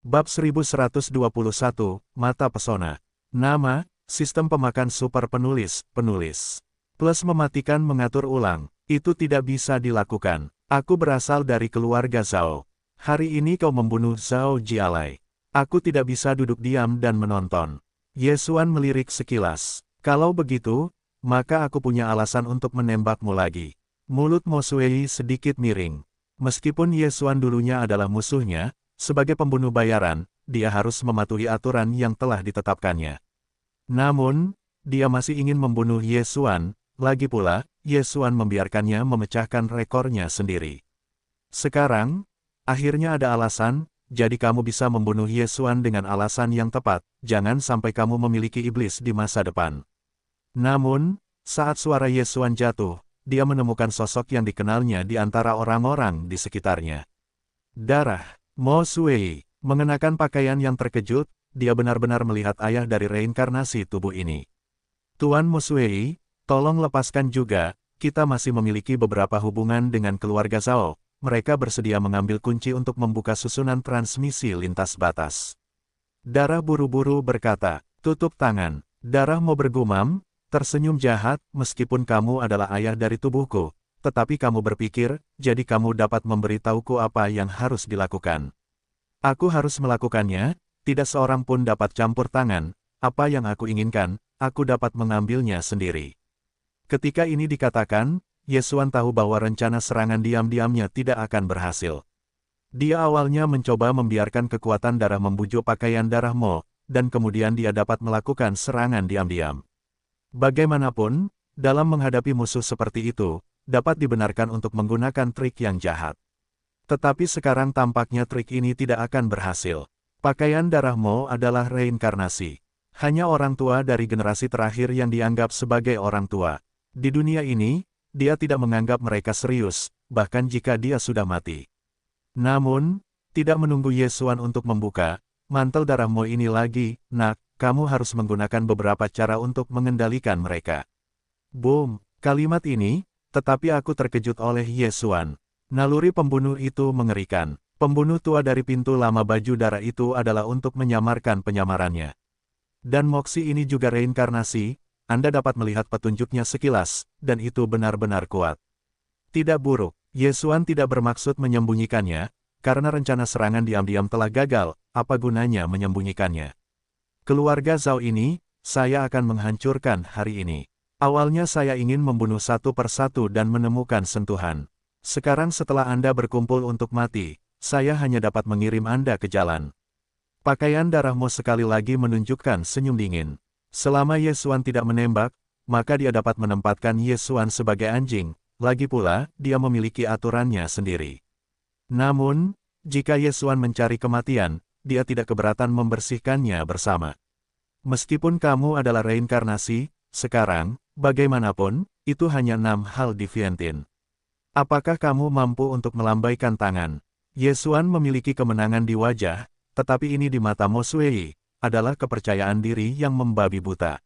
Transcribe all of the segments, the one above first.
Bab 1121, Mata Pesona. Nama, Sistem Pemakan Super Penulis. Plus mematikan mengatur ulang. Itu tidak bisa dilakukan. Aku berasal dari keluarga Zhao. Hari ini kau membunuh Zhao Jialai. Aku tidak bisa duduk diam dan menonton. Ye Xuan melirik sekilas. Kalau begitu, maka aku punya alasan untuk menembakmu lagi. Mulut Mo Xuei sedikit miring. Meskipun Ye Xuan dulunya adalah musuhnya, sebagai pembunuh bayaran, dia harus mematuhi aturan yang telah ditetapkannya. Namun, dia masih ingin membunuh Ye Xuan, lagi pula, Ye Xuan membiarkannya memecahkan rekornya sendiri. Sekarang, akhirnya ada alasan, jadi kamu bisa membunuh Ye Xuan dengan alasan yang tepat, jangan sampai kamu memiliki iblis di masa depan. Namun, saat suara Ye Xuan jatuh, dia menemukan sosok yang dikenalnya di antara orang-orang di sekitarnya. Darah. Mo Xuei, mengenakan pakaian yang terkejut, dia benar-benar melihat ayah dari reinkarnasi tubuh ini. Tuan Mo Xuei, tolong lepaskan juga, kita masih memiliki beberapa hubungan dengan keluarga Zhao, mereka bersedia mengambil kunci untuk membuka susunan transmisi lintas batas. Darah buru-buru berkata, tutup tangan. Darah Mo bergumam, tersenyum jahat, meskipun kamu adalah ayah dari tubuhku, tetapi kamu berpikir, jadi kamu dapat memberitahuku apa yang harus dilakukan. Aku harus melakukannya, tidak seorang pun dapat campur tangan, apa yang aku inginkan, aku dapat mengambilnya sendiri. Ketika ini dikatakan, Ye Xuan tahu bahwa rencana serangan diam-diamnya tidak akan berhasil. Dia awalnya mencoba membiarkan kekuatan darah membujuk pakaian darah Mo, dan kemudian dia dapat melakukan serangan diam-diam. Bagaimanapun, dalam menghadapi musuh seperti itu, dapat dibenarkan untuk menggunakan trik yang jahat. Tetapi sekarang tampaknya trik ini tidak akan berhasil. Pakaian darah Mo adalah reinkarnasi. Hanya orang tua dari generasi terakhir yang dianggap sebagai orang tua. Di dunia ini, dia tidak menganggap mereka serius, bahkan jika dia sudah mati. Namun, tidak menunggu Ye Xuan untuk membuka mantel darah Mo ini lagi, nak, kamu harus menggunakan beberapa cara untuk mengendalikan mereka. Boom, kalimat ini, tetapi aku terkejut oleh Ye Xuan. Naluri pembunuh itu mengerikan. Pembunuh tua dari pintu lama baju darah itu adalah untuk menyamarkan penyamarannya. Dan Moxie ini juga reinkarnasi, Anda dapat melihat petunjuknya sekilas, dan itu benar-benar kuat. Tidak buruk, Ye Xuan tidak bermaksud menyembunyikannya, karena rencana serangan diam-diam telah gagal, apa gunanya menyembunyikannya. Keluarga Zhao ini, saya akan menghancurkan hari ini. Awalnya saya ingin membunuh satu persatu dan menemukan sentuhan. Sekarang setelah Anda berkumpul untuk mati, saya hanya dapat mengirim Anda ke jalan. Pakaian darah Mo sekali lagi menunjukkan senyum dingin. Selama Ye Xuan tidak menembak, maka dia dapat menempatkan Ye Xuan sebagai anjing, lagi pula, dia memiliki aturannya sendiri. Namun, jika Ye Xuan mencari kematian, dia tidak keberatan membersihkannya bersama. Meskipun kamu adalah reinkarnasi, sekarang, bagaimanapun, itu hanya 6 hal Deviantin. Apakah kamu mampu untuk melambaikan tangan? Ye Xuan memiliki kemenangan di wajah, tetapi ini di mata Mo Xuei, adalah kepercayaan diri yang membabi buta.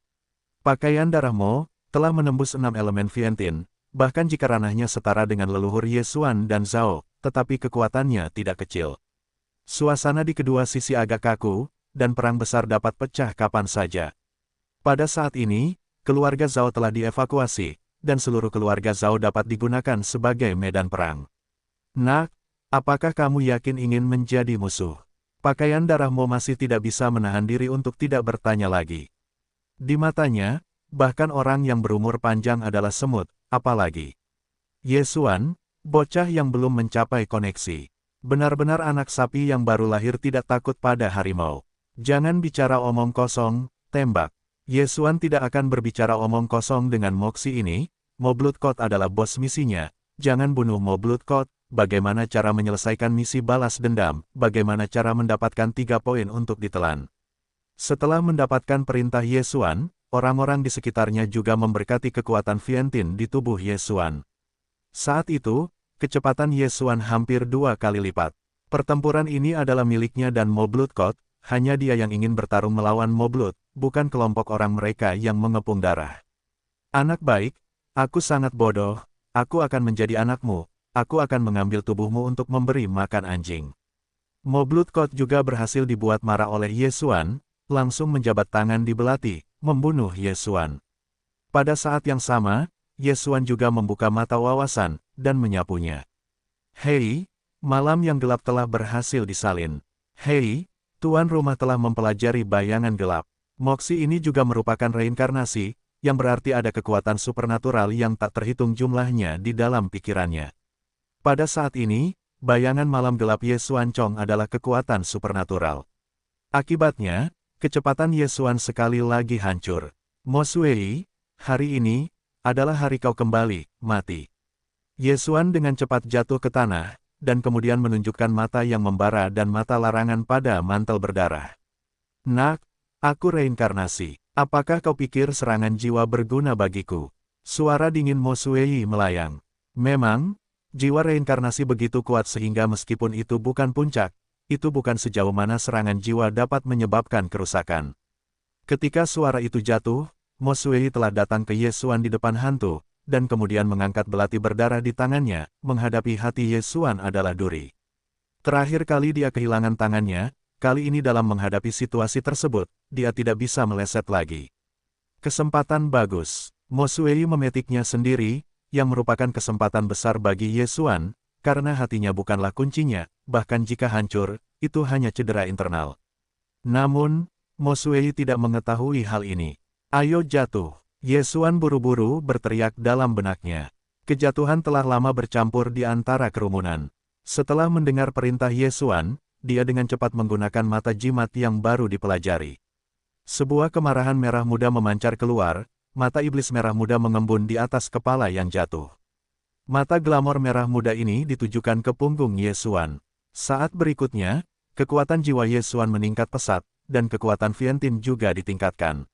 Pakaian darah Mo, telah menembus 6 elemen Viantin, bahkan jika ranahnya setara dengan leluhur Ye Xuan dan Zhao, tetapi kekuatannya tidak kecil. Suasana di kedua sisi agak kaku, dan perang besar dapat pecah kapan saja. Pada saat ini, keluarga Zhao telah dievakuasi, dan seluruh keluarga Zhao dapat digunakan sebagai medan perang. Nak, apakah kamu yakin ingin menjadi musuh? Pakaian darah Mo masih tidak bisa menahan diri untuk tidak bertanya lagi. Di matanya, bahkan orang yang berumur panjang adalah semut, apalagi Ye Xuan, bocah yang belum mencapai koneksi. Benar-benar anak sapi yang baru lahir tidak takut pada harimau. Jangan bicara omong kosong, tembak. Ye Xuan tidak akan berbicara omong kosong dengan Moxie ini, Mo Bloodcoat adalah bos misinya, jangan bunuh Mo Bloodcoat, bagaimana cara menyelesaikan misi balas dendam, bagaimana cara mendapatkan 3 poin untuk ditelan. Setelah mendapatkan perintah Ye Xuan, orang-orang di sekitarnya juga memberkati kekuatan Viantin di tubuh Ye Xuan. Saat itu, kecepatan Ye Xuan hampir 2 kali lipat. Pertempuran ini adalah miliknya dan Mo Bloodcoat, hanya dia yang ingin bertarung melawan Mo Blood, bukan kelompok orang mereka yang mengepung darah. Anak baik, aku sangat bodoh, aku akan menjadi anakmu, aku akan mengambil tubuhmu untuk memberi makan anjing. Mo Blood Code juga berhasil dibuat marah oleh Ye Xuan, langsung menjabat tangan di belati, membunuh Ye Xuan. Pada saat yang sama, Ye Xuan juga membuka mata wawasan, dan menyapunya. Hei, malam yang gelap telah berhasil disalin. Hei, tuan rumah telah mempelajari bayangan gelap. Moxie ini juga merupakan reinkarnasi, yang berarti ada kekuatan supernatural yang tak terhitung jumlahnya di dalam pikirannya. Pada saat ini, bayangan malam gelap Ye Xuan Chong adalah kekuatan supernatural. Akibatnya, kecepatan Ye Xuan sekali lagi hancur. Mo Sui, hari ini adalah hari kau kembali mati. Ye Xuan dengan cepat jatuh ke tanah, dan kemudian menunjukkan mata yang membara dan mata larangan pada mantel berdarah. Nak, aku reinkarnasi. Apakah kau pikir serangan jiwa berguna bagiku? Suara dingin Mo Sui melayang. Memang, jiwa reinkarnasi begitu kuat sehingga meskipun itu bukan puncak, itu bukan sejauh mana serangan jiwa dapat menyebabkan kerusakan. Ketika suara itu jatuh, Mo Sui telah datang ke Ye Xuan di depan hantu, dan kemudian mengangkat belati berdarah di tangannya, menghadapi hati Ye Xuan adalah duri. Terakhir kali dia kehilangan tangannya, kali ini dalam menghadapi situasi tersebut, dia tidak bisa meleset lagi. Kesempatan bagus. Mo Sui memetiknya sendiri, yang merupakan kesempatan besar bagi Ye Xuan, karena hatinya bukanlah kuncinya, bahkan jika hancur, itu hanya cedera internal. Namun, Mo Sui tidak mengetahui hal ini. Ayo jatuh. Ye Xuan buru-buru berteriak dalam benaknya. Kejatuhan telah lama bercampur di antara kerumunan. Setelah mendengar perintah Ye Xuan, dia dengan cepat menggunakan mata jimat yang baru dipelajari. Sebuah kemarahan merah muda memancar keluar, mata iblis merah muda mengembun di atas kepala yang jatuh. Mata glamor merah muda ini ditujukan ke punggung Ye Xuan. Saat berikutnya, kekuatan jiwa Ye Xuan meningkat pesat, dan kekuatan Viantin juga ditingkatkan.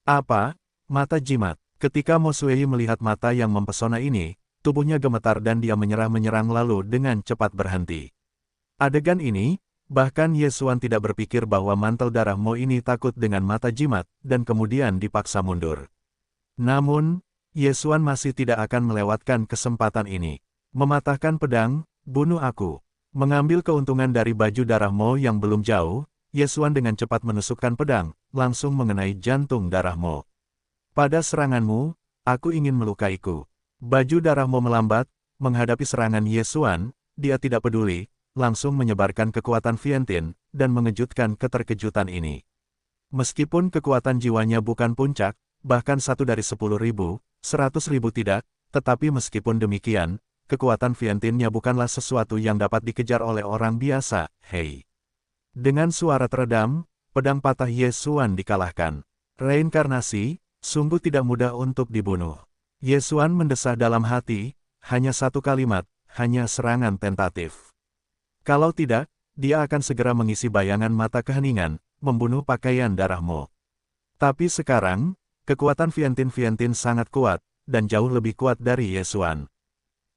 Apa? Mata jimat. Ketika Mo Sui melihat mata yang mempesona ini, tubuhnya gemetar dan dia menyerang lalu dengan cepat berhenti. Adegan ini, bahkan Ye Xuan tidak berpikir bahwa mantel darah Mo ini takut dengan mata jimat, dan kemudian dipaksa mundur. Namun, Ye Xuan masih tidak akan melewatkan kesempatan ini. Mematahkan pedang, bunuh aku. Mengambil keuntungan dari baju darah Mo yang belum jauh, Ye Xuan dengan cepat menusukkan pedang, langsung mengenai jantung darah Mo. Pada seranganmu, aku ingin melukaiku. Baju darah Mo melambat, menghadapi serangan Ye Xuan, dia tidak peduli, langsung menyebarkan kekuatan Viantin, dan mengejutkan keterkejutan ini. Meskipun kekuatan jiwanya bukan puncak, bahkan 1 dari 10.000, 100.000 tidak, tetapi meskipun demikian, kekuatan Viantinnya bukanlah sesuatu yang dapat dikejar oleh orang biasa, hei. Dengan suara teredam, pedang patah Ye Xuan dikalahkan. Reinkarnasi, sungguh tidak mudah untuk dibunuh. Ye Xuan mendesah dalam hati, hanya satu kalimat, hanya serangan tentatif. Kalau tidak, dia akan segera mengisi bayangan mata keheningan, membunuh pakaian darah Mo. Tapi sekarang, kekuatan Viantin sangat kuat, dan jauh lebih kuat dari Ye Xuan.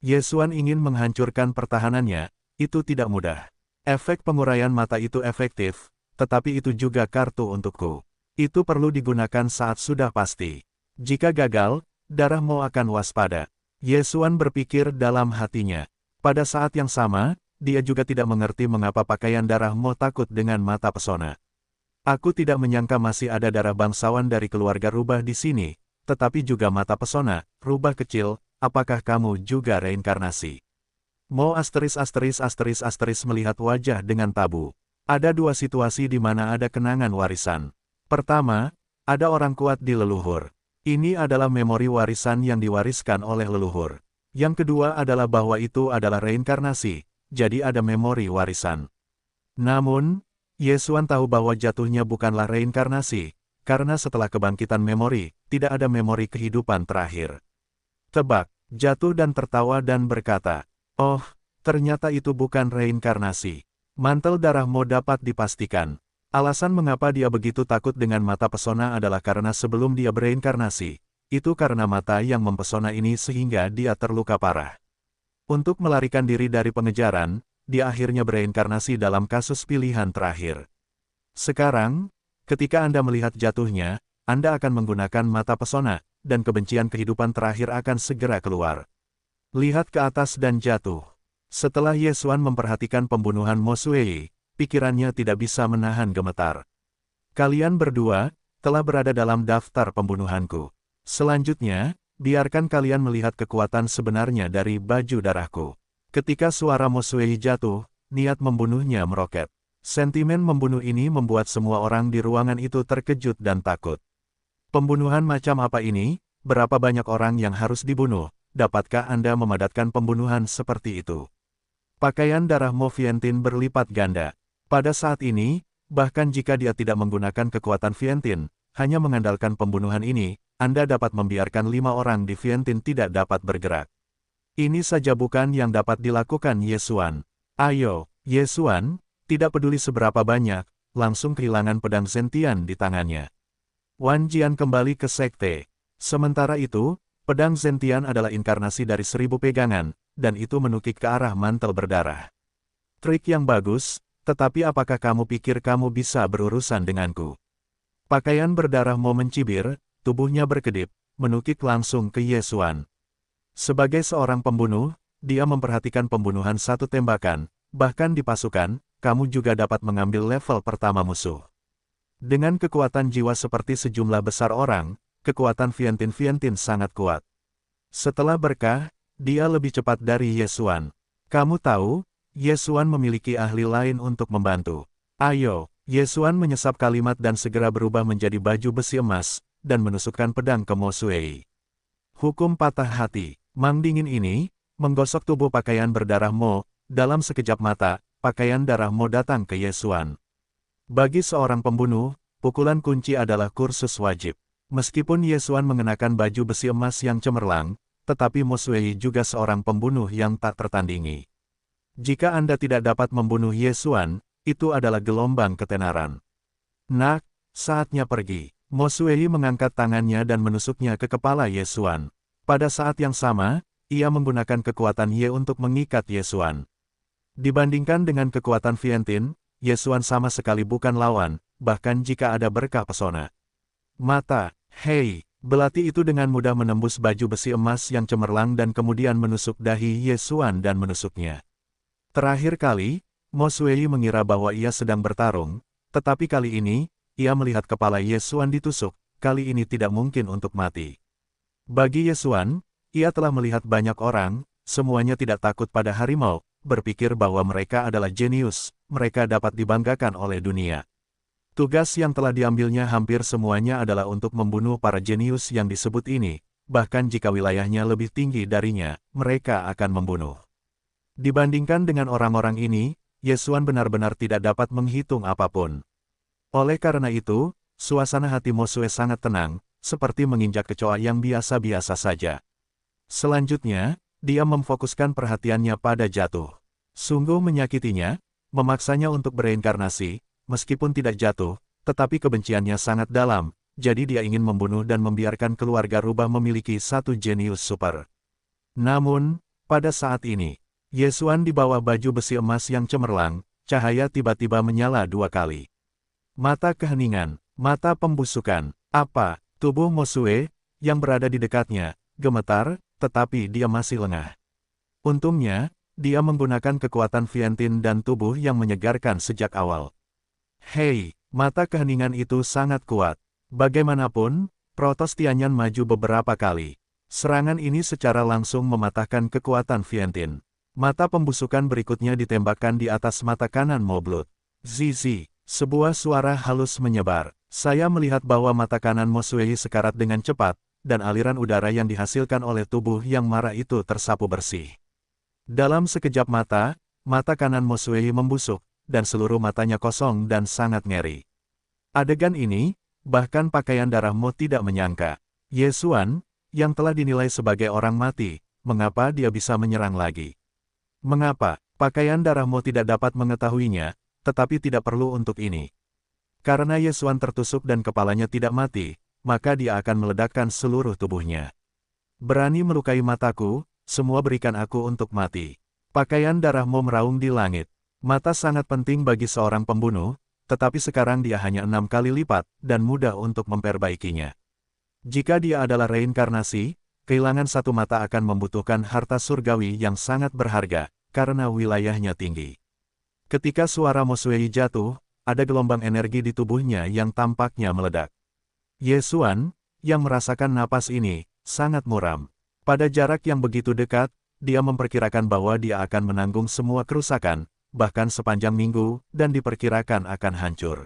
Ye Xuan ingin menghancurkan pertahanannya, itu tidak mudah. Efek penguraian mata itu efektif, tetapi itu juga kartu untukku. Itu perlu digunakan saat sudah pasti. Jika gagal, darah Mo akan waspada. Ye Xuan berpikir dalam hatinya. Pada saat yang sama, dia juga tidak mengerti mengapa pakaian darah Mo takut dengan mata pesona. Aku tidak menyangka masih ada darah bangsawan dari keluarga rubah di sini, tetapi juga mata pesona, rubah kecil, apakah kamu juga reinkarnasi? Mo melihat wajah dengan tabu. Ada dua situasi di mana ada kenangan warisan. Pertama, ada orang kuat di leluhur. Ini adalah memori warisan yang diwariskan oleh leluhur. Yang kedua adalah bahwa itu adalah reinkarnasi, jadi ada memori warisan. Namun, Ye Xuan tahu bahwa jatuhnya bukanlah reinkarnasi, karena setelah kebangkitan memori, tidak ada memori kehidupan terakhir. Tebak, jatuh dan tertawa dan berkata, oh, ternyata itu bukan reinkarnasi. Mantel darah Mo dapat dipastikan. Alasan mengapa dia begitu takut dengan mata pesona adalah karena sebelum dia bereinkarnasi, itu karena mata yang mempesona ini sehingga dia terluka parah. Untuk melarikan diri dari pengejaran, dia akhirnya bereinkarnasi dalam kasus pilihan terakhir. Sekarang, ketika Anda melihat jatuhnya, Anda akan menggunakan mata pesona, dan kebencian kehidupan terakhir akan segera keluar. Lihat ke atas dan jatuh. Setelah Ye Xuan memperhatikan pembunuhan Mo Sui, pikirannya tidak bisa menahan gemetar. Kalian berdua telah berada dalam daftar pembunuhanku. Selanjutnya, biarkan kalian melihat kekuatan sebenarnya dari baju darahku. Ketika suara Mo Xueyi jatuh, niat membunuhnya meroket. Sentimen membunuh ini membuat semua orang di ruangan itu terkejut dan takut. Pembunuhan macam apa ini? Berapa banyak orang yang harus dibunuh? Dapatkah Anda memadatkan pembunuhan seperti itu? Pakaian darah Mo Viantin berlipat ganda. Pada saat ini, bahkan jika dia tidak menggunakan kekuatan Viantin, hanya mengandalkan pembunuhan ini, Anda dapat membiarkan 5 orang di Viantin tidak dapat bergerak. Ini saja bukan yang dapat dilakukan Ye Xuan. Ayo, Ye Xuan, tidak peduli seberapa banyak, langsung kehilangan pedang Zentian di tangannya. Wan Jian kembali ke sekte. Sementara itu, pedang Zentian adalah inkarnasi dari 1000 pegangan, dan itu menukik ke arah mantel berdarah. Trik yang bagus, tetapi apakah kamu pikir kamu bisa berurusan denganku? Pakaian berdarah Mo mencibir, tubuhnya berkedip, menukik langsung ke Ye Xuan. Sebagai seorang pembunuh, dia memperhatikan pembunuhan satu tembakan, bahkan di pasukan, kamu juga dapat mengambil level pertama musuh. Dengan kekuatan jiwa seperti sejumlah besar orang, kekuatan Viantin sangat kuat. Setelah berkah, dia lebih cepat dari Ye Xuan. Kamu tahu, Ye Xuan memiliki ahli lain untuk membantu. Ayo, Ye Xuan menyesap kalimat dan segera berubah menjadi baju besi emas, dan menusukkan pedang ke Mo Xueyi. Hukum patah hati, Mang dingin ini, menggosok tubuh pakaian berdarah Mo, dalam sekejap mata, pakaian darah Mo datang ke Ye Xuan. Bagi seorang pembunuh, pukulan kunci adalah kursus wajib. Meskipun Ye Xuan mengenakan baju besi emas yang cemerlang, tetapi Mo Xueyi juga seorang pembunuh yang tak tertandingi. Jika Anda tidak dapat membunuh Ye Xuan, itu adalah gelombang ketenaran. Nak, saatnya pergi. Mo Xueyi mengangkat tangannya dan menusuknya ke kepala Ye Xuan. Pada saat yang sama, ia menggunakan kekuatan Ye untuk mengikat Ye Xuan. Dibandingkan dengan kekuatan Viantin, Ye Xuan sama sekali bukan lawan, bahkan jika ada berkah pesona. Mata, hei, belati itu dengan mudah menembus baju besi emas yang cemerlang dan kemudian menusuk dahi Ye Xuan dan menusuknya. Terakhir kali, Mo Xueyi mengira bahwa ia sedang bertarung, tetapi kali ini, ia melihat kepala Ye Xuan ditusuk, kali ini tidak mungkin untuk mati. Bagi Ye Xuan, ia telah melihat banyak orang, semuanya tidak takut pada harimau, berpikir bahwa mereka adalah jenius, mereka dapat dibanggakan oleh dunia. Tugas yang telah diambilnya hampir semuanya adalah untuk membunuh para jenius yang disebut ini, bahkan jika wilayahnya lebih tinggi darinya, mereka akan membunuh. Dibandingkan dengan orang-orang ini, Ye Xuan benar-benar tidak dapat menghitung apapun. Oleh karena itu, suasana hati Mo Xueyi sangat tenang, seperti menginjak kecoa yang biasa-biasa saja. Selanjutnya, dia memfokuskan perhatiannya pada jatuh. Sungguh menyakitinya, memaksanya untuk bereinkarnasi, meskipun tidak jatuh, tetapi kebenciannya sangat dalam, jadi dia ingin membunuh dan membiarkan keluarga rubah memiliki satu jenius super. Namun, pada saat ini, Ye Xuan di bawah baju besi emas yang cemerlang, cahaya tiba-tiba menyala 2 kali. Mata keheningan, mata pembusukan, apa, tubuh Mo Xueyi, yang berada di dekatnya, gemetar, tetapi dia masih lengah. Untungnya, dia menggunakan kekuatan Viantin dan tubuh yang menyegarkan sejak awal. Hei, mata keheningan itu sangat kuat. Bagaimanapun, Protos Tianyan maju beberapa kali. Serangan ini secara langsung mematahkan kekuatan Viantin. Mata pembusukan berikutnya ditembakkan di atas mata kanan Mo Blood. Zizi, sebuah suara halus menyebar. Saya melihat bahwa mata kanan Mo Xueyi sekarat dengan cepat, dan aliran udara yang dihasilkan oleh tubuh yang marah itu tersapu bersih. Dalam sekejap mata, mata kanan Mo Xueyi membusuk, dan seluruh matanya kosong dan sangat ngeri. Adegan ini, bahkan pakaian darah Mo tidak menyangka. Ye Xuan, yang telah dinilai sebagai orang mati, mengapa dia bisa menyerang lagi? Mengapa? Pakaian darah Mo tidak dapat mengetahuinya, tetapi tidak perlu untuk ini. Karena Ye Xuan tertusuk dan kepalanya tidak mati, maka dia akan meledakkan seluruh tubuhnya. Berani melukai mataku, semua berikan aku untuk mati. Pakaian darah Mo meraung di langit. Mata sangat penting bagi seorang pembunuh, tetapi sekarang dia hanya 6 kali lipat, dan mudah untuk memperbaikinya. Jika dia adalah reinkarnasi, kehilangan satu mata akan membutuhkan harta surgawi yang sangat berharga, karena wilayahnya tinggi. Ketika suara Mo Suei jatuh, ada gelombang energi di tubuhnya yang tampaknya meledak. Ye Xuan, yang merasakan napas ini, sangat muram. Pada jarak yang begitu dekat, dia memperkirakan bahwa dia akan menanggung semua kerusakan, bahkan sepanjang minggu, dan diperkirakan akan hancur.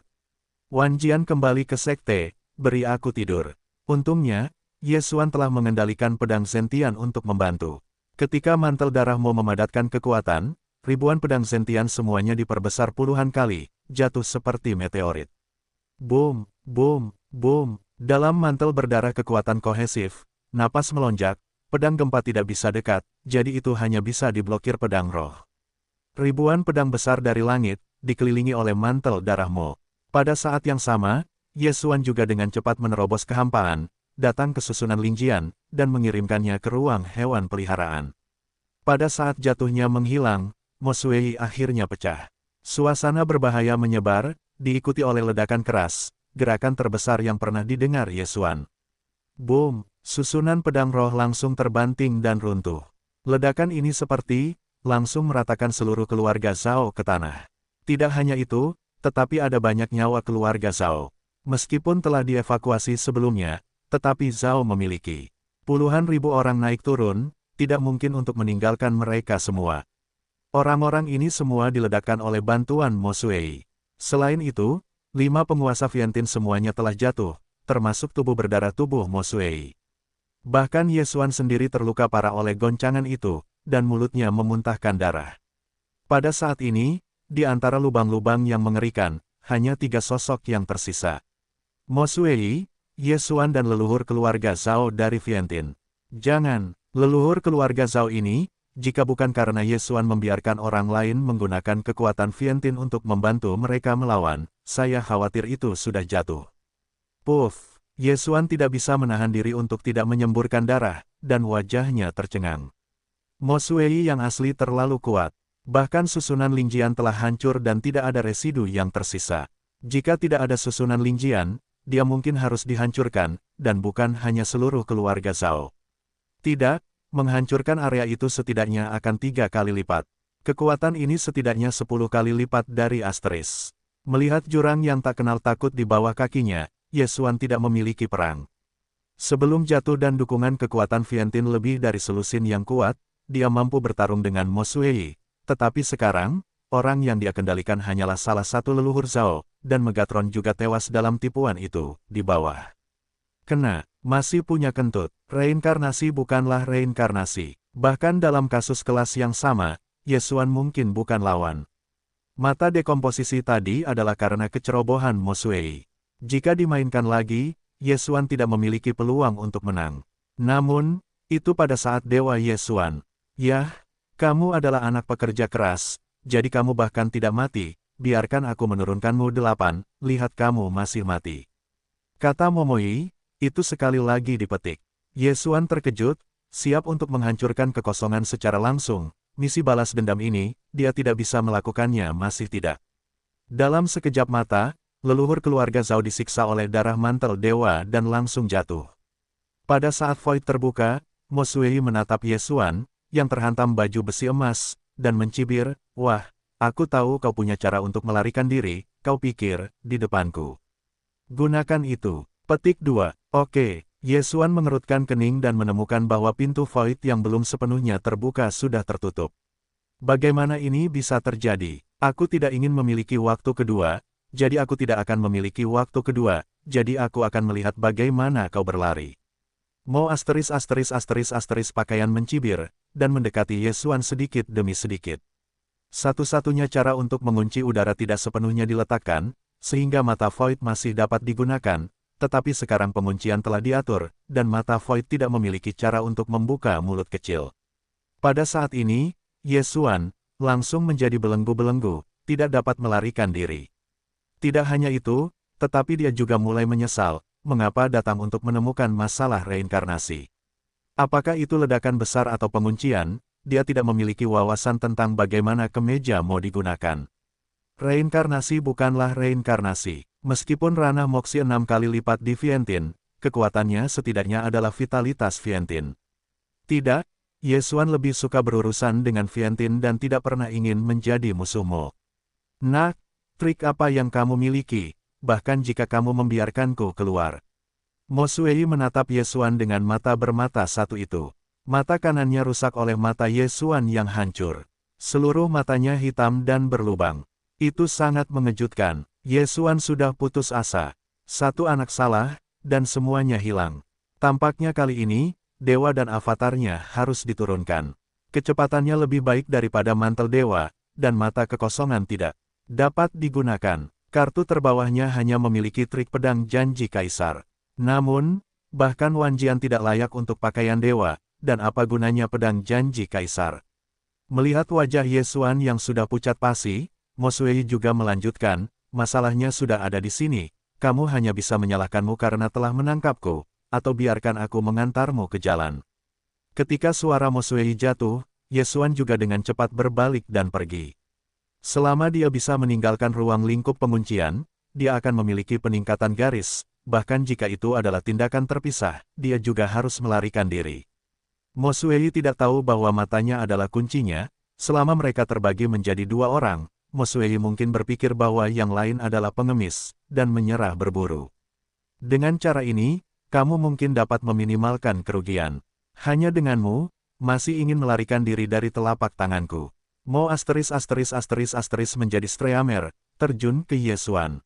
Wan Jian kembali ke sekte, beri aku tidur. Untungnya, Ye Xuan telah mengendalikan pedang Zentian untuk membantu. Ketika mantel darah Mo memadatkan kekuatan, ribuan pedang Zentian semuanya diperbesar puluhan kali, jatuh seperti meteorit. Boom, boom, boom. Dalam mantel berdarah kekuatan kohesif, napas melonjak, pedang gempa tidak bisa dekat, jadi itu hanya bisa diblokir pedang roh. Ribuan pedang besar dari langit, dikelilingi oleh mantel darah Mo. Pada saat yang sama, Ye Xuan juga dengan cepat menerobos kehampaan, datang ke susunan Lingjian, dan mengirimkannya ke ruang hewan peliharaan. Pada saat jatuhnya menghilang, Mo Suei akhirnya pecah. Suasana berbahaya menyebar, diikuti oleh ledakan keras, gerakan terbesar yang pernah didengar Ye Xuan. Boom, susunan pedang roh langsung terbanting dan runtuh. Ledakan ini langsung meratakan seluruh keluarga Zhao ke tanah. Tidak hanya itu, tetapi ada banyak nyawa keluarga Zhao. Meskipun telah dievakuasi sebelumnya, tetapi Zhao memiliki puluhan ribu orang naik turun, tidak mungkin untuk meninggalkan mereka semua. Orang-orang ini semua diledakkan oleh bantuan Mo Suei. Selain itu, 5 penguasa Vientiane semuanya telah jatuh, termasuk tubuh berdarah tubuh Mo Suei. Bahkan Ye Xuan sendiri terluka parah oleh goncangan itu, dan mulutnya memuntahkan darah. Pada saat ini, di antara lubang-lubang yang mengerikan, hanya 3 sosok yang tersisa. Mo Suei, Ye Xuan dan leluhur keluarga Zhao dari Vientiane. Jangan, leluhur keluarga Zhao ini, jika bukan karena Ye Xuan membiarkan orang lain menggunakan kekuatan Vientiane untuk membantu mereka melawan, saya khawatir itu sudah jatuh. Puff, Ye Xuan tidak bisa menahan diri untuk tidak menyemburkan darah, dan wajahnya tercengang. Mo Suei yang asli terlalu kuat. Bahkan susunan Lingjian telah hancur dan tidak ada residu yang tersisa. Jika tidak ada susunan Lingjian, dia mungkin harus dihancurkan, dan bukan hanya seluruh keluarga Zhao. Tidak, menghancurkan area itu setidaknya akan 3 kali lipat. Kekuatan ini setidaknya 10 kali lipat dari Asteris. Melihat jurang yang tak kenal takut di bawah kakinya, Ye Xuan tidak memiliki perang. Sebelum jatuh dan dukungan kekuatan Vientiane lebih dari selusin yang kuat, dia mampu bertarung dengan Mo Suei. Tetapi sekarang, orang yang dia kendalikan hanyalah salah satu leluhur Zhao, dan Megatron juga tewas dalam tipuan itu, di bawah. Kena, masih punya kentut. Reinkarnasi bukanlah reinkarnasi. Bahkan dalam kasus kelas yang sama, Ye Xuan mungkin bukan lawan. Mata dekomposisi tadi adalah karena kecerobohan Mo Suei. Jika dimainkan lagi, Ye Xuan tidak memiliki peluang untuk menang. Namun, itu pada saat Dewa Ye Xuan. Yah, kamu adalah anak pekerja keras, jadi kamu bahkan tidak mati. Biarkan aku menurunkanmu 8, lihat kamu masih mati. Kata Momoi, itu sekali lagi dipetik. Ye Xuan terkejut, siap untuk menghancurkan kekosongan secara langsung. Misi balas dendam ini, dia tidak bisa melakukannya masih tidak. Dalam sekejap mata, leluhur keluarga Zhao disiksa oleh darah mantel dewa dan langsung jatuh. Pada saat void terbuka, Mo Suei menatap Ye Xuan, yang terhantam baju besi emas, dan mencibir, wah, aku tahu kau punya cara untuk melarikan diri, kau pikir, di depanku. Gunakan itu. Petik 2. Oke, Ye Xuan mengerutkan kening dan menemukan bahwa pintu void yang belum sepenuhnya terbuka sudah tertutup. Bagaimana ini bisa terjadi? Aku tidak ingin memiliki waktu kedua, jadi aku tidak akan memiliki waktu kedua, jadi aku akan melihat bagaimana kau berlari. Mo asteris pakaian mencibir, dan mendekati Ye Xuan sedikit demi sedikit. Satu-satunya cara untuk mengunci udara tidak sepenuhnya diletakkan, sehingga mata void masih dapat digunakan, tetapi sekarang penguncian telah diatur, dan mata void tidak memiliki cara untuk membuka mulut kecil. Pada saat ini, Ye Xuan langsung menjadi belenggu-belenggu, tidak dapat melarikan diri. Tidak hanya itu, tetapi dia juga mulai menyesal, mengapa datang untuk menemukan masalah reinkarnasi. Apakah itu ledakan besar atau penguncian? Dia tidak memiliki wawasan tentang bagaimana kemeja mau digunakan. Reinkarnasi bukanlah reinkarnasi. Meskipun ranah moksi 6 kali lipat di Vientiane, kekuatannya setidaknya adalah vitalitas Vientiane. Tidak, Ye Xuan lebih suka berurusan dengan Vientiane dan tidak pernah ingin menjadi musuh Mo. Nah, trik apa yang kamu miliki, bahkan jika kamu membiarkanku keluar? Mo Xuei menatap Ye Xuan dengan mata bermata satu itu. Mata kanannya rusak oleh mata Ye Xuan yang hancur. Seluruh matanya hitam dan berlubang. Itu sangat mengejutkan. Ye Xuan sudah putus asa. Satu anak salah, dan semuanya hilang. Tampaknya kali ini, dewa dan avatarnya harus diturunkan. Kecepatannya lebih baik daripada mantel dewa, dan mata kekosongan tidak dapat digunakan. Kartu terbawahnya hanya memiliki trik pedang janji kaisar. Namun, bahkan Wan Jian tidak layak untuk pakaian dewa, dan apa gunanya pedang janji kaisar. Melihat wajah Ye Xuan yang sudah pucat pasi, Mo Xuei juga melanjutkan, masalahnya sudah ada di sini, kamu hanya bisa menyalahkanmu karena telah menangkapku, atau biarkan aku mengantarmu ke jalan. Ketika suara Mo Xuei jatuh, Ye Xuan juga dengan cepat berbalik dan pergi. Selama dia bisa meninggalkan ruang lingkup penguncian, dia akan memiliki peningkatan garis, bahkan jika itu adalah tindakan terpisah, dia juga harus melarikan diri. Mo Xuei tidak tahu bahwa matanya adalah kuncinya, selama mereka terbagi menjadi dua orang, Mo Xuei mungkin berpikir bahwa yang lain adalah pengemis, dan menyerah berburu. Dengan cara ini, kamu mungkin dapat meminimalkan kerugian. Hanya denganmu, masih ingin melarikan diri dari telapak tanganku. Mo menjadi streamer, terjun ke Ye Xuan.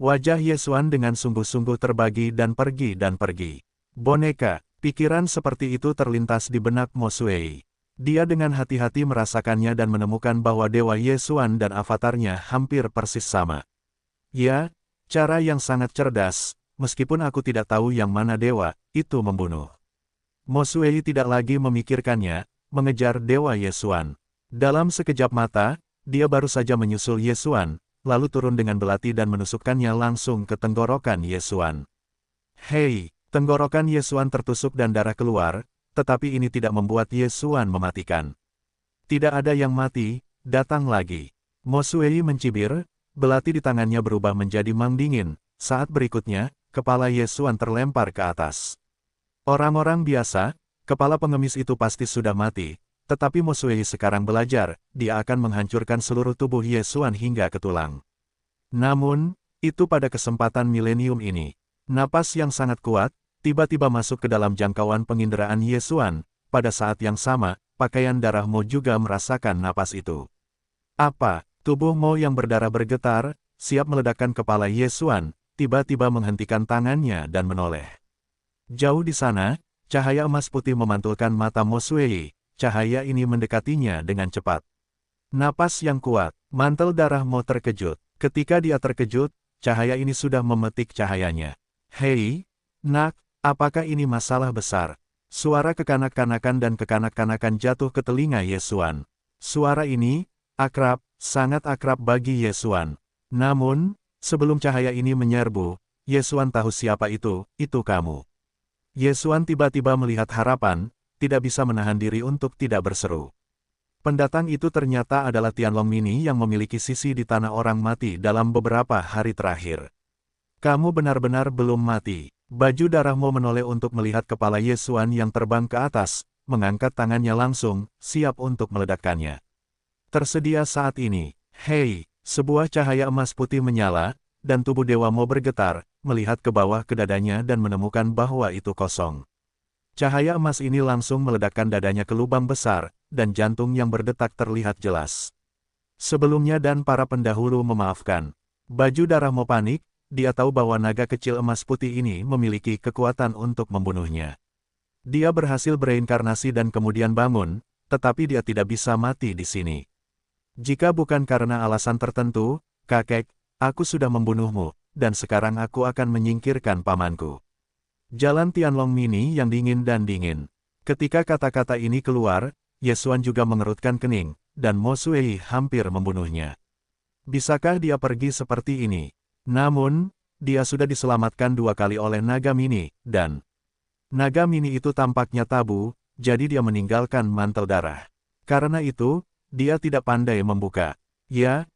Wajah Ye Xuan dengan sungguh-sungguh terbagi dan pergi. Boneka, pikiran seperti itu terlintas di benak Mo Xuei. Dia dengan hati-hati merasakannya dan menemukan bahwa Dewa Ye Xuan dan avatarnya hampir persis sama. Ya, cara yang sangat cerdas, meskipun aku tidak tahu yang mana dewa, itu membunuh. Mo Xuei tidak lagi memikirkannya, mengejar Dewa Ye Xuan. Dalam sekejap mata, dia baru saja menyusul Ye Xuan, lalu turun dengan belati dan menusukkannya langsung ke tenggorokan Ye Xuan. Hei, tenggorokan Ye Xuan tertusuk dan darah keluar, tetapi ini tidak membuat Ye Xuan mematikan. Tidak ada yang mati, datang lagi. Mo Xuei mencibir, belati di tangannya berubah menjadi mang dingin, saat berikutnya, kepala Ye Xuan terlempar ke atas. Orang-orang biasa, kepala pengemis itu pasti sudah mati. Tetapi Mo Xuei sekarang belajar, dia akan menghancurkan seluruh tubuh Ye Xuan hingga ke tulang. Namun, itu pada kesempatan milenium ini. Napas yang sangat kuat, tiba-tiba masuk ke dalam jangkauan penginderaan Ye Xuan. Pada saat yang sama, pakaian darah Mo juga merasakan napas itu. Apa? Tubuh Mo yang berdarah bergetar, siap meledakkan kepala Ye Xuan, tiba-tiba menghentikan tangannya dan menoleh. Jauh di sana, cahaya emas putih memantulkan mata Mo Xuei. Cahaya ini mendekatinya dengan cepat. Napas yang kuat, mantel darah Mo terkejut. Ketika dia terkejut, cahaya ini sudah memetik cahayanya. Hei, nak, apakah ini masalah besar? Suara kekanak-kanakan dan kekanak-kanakan jatuh ke telinga Ye Xuan. Suara ini, akrab, sangat akrab bagi Ye Xuan. Namun, sebelum cahaya ini menyerbu, Ye Xuan tahu siapa itu kamu. Ye Xuan tiba-tiba melihat harapan, tidak bisa menahan diri untuk tidak berseru. Pendatang itu ternyata adalah Tianlong Mini yang memiliki sisi di tanah orang mati dalam beberapa hari terakhir. Kamu benar-benar belum mati. Baju darahmu menoleh untuk melihat kepala Ye Xuan yang terbang ke atas, mengangkat tangannya langsung, siap untuk meledakkannya. Tersedia saat ini. Hei, sebuah cahaya emas putih menyala, dan tubuh Dewa Mo bergetar, melihat ke bawah ke dadanya dan menemukan bahwa itu kosong. Cahaya emas ini langsung meledakkan dadanya ke lubang besar, dan jantung yang berdetak terlihat jelas. Sebelumnya dan para pendahulu memaafkan. Baju darah Mo panik, dia tahu bahwa naga kecil emas putih ini memiliki kekuatan untuk membunuhnya. Dia berhasil bereinkarnasi dan kemudian bangun, tetapi dia tidak bisa mati di sini. Jika bukan karena alasan tertentu, kakek, aku sudah membunuhmu, dan sekarang aku akan menyingkirkan pamanku. Jalan Tianlong Mini yang dingin dan dingin. Ketika kata-kata ini keluar, Ye Xuan juga mengerutkan kening, dan Mo Xuei hampir membunuhnya. Bisakah dia pergi seperti ini? Namun, dia sudah diselamatkan 2 kali oleh naga mini, dan naga mini itu tampaknya tabu, jadi dia meninggalkan mantel darah. Karena itu, dia tidak pandai membuka. Ya,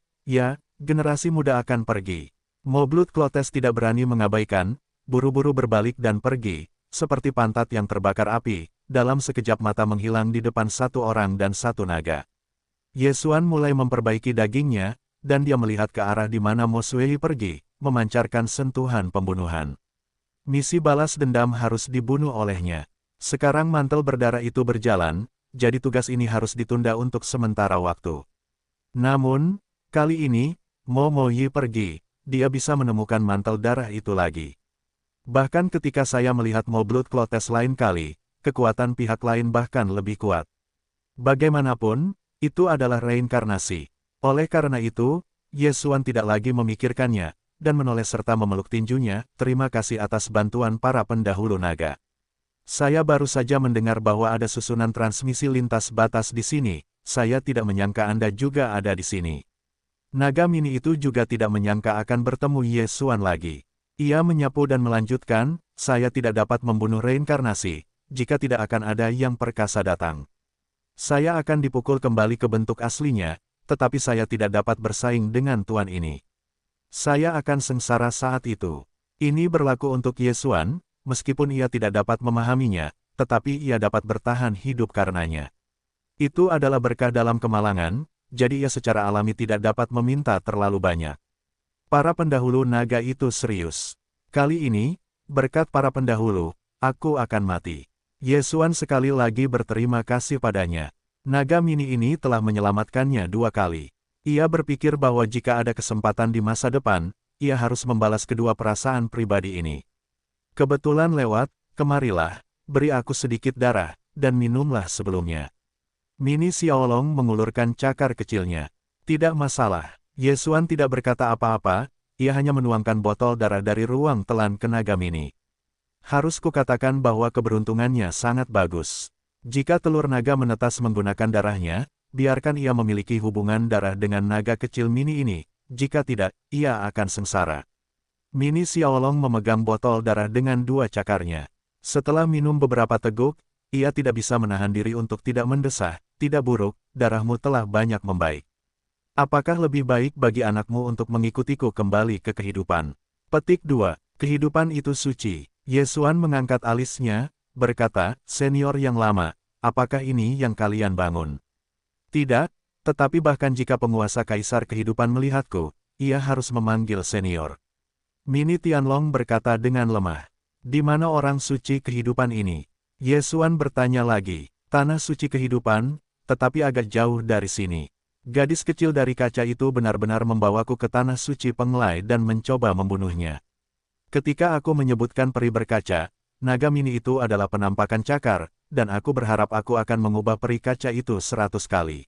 generasi muda akan pergi. Mo Blood Clotes tidak berani mengabaikan, buru-buru berbalik dan pergi, seperti pantat yang terbakar api, dalam sekejap mata menghilang di depan 1 orang dan 1 naga. Ye Xuan mulai memperbaiki dagingnya, dan dia melihat ke arah di mana Mo Xueyi pergi, memancarkan sentuhan pembunuhan. Misi balas dendam harus dibunuh olehnya. Sekarang mantel berdarah itu berjalan, jadi tugas ini harus ditunda untuk sementara waktu. Namun, kali ini, Mo Moyi pergi, dia bisa menemukan mantel darah itu lagi. Bahkan ketika saya melihat Mo Blood Clotes lain kali, kekuatan pihak lain bahkan lebih kuat. Bagaimanapun, itu adalah reinkarnasi. Oleh karena itu, Ye Xuan tidak lagi memikirkannya, dan menoleh serta memeluk tinjunya. Terima kasih atas bantuan para pendahulu naga. Saya baru saja mendengar bahwa ada susunan transmisi lintas batas di sini, saya tidak menyangka Anda juga ada di sini. Naga mini itu juga tidak menyangka akan bertemu Ye Xuan lagi. Ia menyapu dan melanjutkan, saya tidak dapat membunuh reinkarnasi, jika tidak akan ada yang perkasa datang. Saya akan dipukul kembali ke bentuk aslinya, tetapi saya tidak dapat bersaing dengan tuan ini. Saya akan sengsara saat itu. Ini berlaku untuk Ye Xuan, meskipun ia tidak dapat memahaminya, tetapi ia dapat bertahan hidup karenanya. Itu adalah berkah dalam kemalangan, jadi ia secara alami tidak dapat meminta terlalu banyak. Para pendahulu naga itu serius. Kali ini, berkat para pendahulu, aku akan mati. Ye Xuan sekali lagi berterima kasih padanya. Naga mini ini telah menyelamatkannya 2 kali. Ia berpikir bahwa jika ada kesempatan di masa depan, ia harus membalas kedua perasaan pribadi ini. Kebetulan lewat, kemarilah, beri aku sedikit darah, dan minumlah sebelumnya. Mini Xiaolong mengulurkan cakar kecilnya. Tidak masalah. Ye Xuan tidak berkata apa-apa, ia hanya menuangkan botol darah dari ruang telan ke naga mini. Harus kukatakan bahwa keberuntungannya sangat bagus. Jika telur naga menetas menggunakan darahnya, biarkan ia memiliki hubungan darah dengan naga kecil mini ini, jika tidak, ia akan sengsara. Mini Xiaolong memegang botol darah dengan 2 cakarnya. Setelah minum beberapa teguk, ia tidak bisa menahan diri untuk tidak mendesah, tidak buruk, darahmu telah banyak membaik. Apakah lebih baik bagi anakmu untuk mengikutiku kembali ke kehidupan? Petik 2. Kehidupan itu suci. Ye Xuan mengangkat alisnya, berkata, senior yang lama, apakah ini yang kalian bangun? Tidak, tetapi bahkan jika penguasa kaisar kehidupan melihatku, ia harus memanggil senior. Mini Tianlong berkata dengan lemah. Di mana orang suci kehidupan ini? Ye Xuan bertanya lagi. Tanah suci kehidupan, tetapi agak jauh dari sini. Gadis kecil dari kaca itu benar-benar membawaku ke tanah suci Penglai dan mencoba membunuhnya. Ketika aku menyebutkan peri berkaca, naga mini itu adalah penampakan cakar, dan aku berharap aku akan mengubah peri kaca itu 100 kali.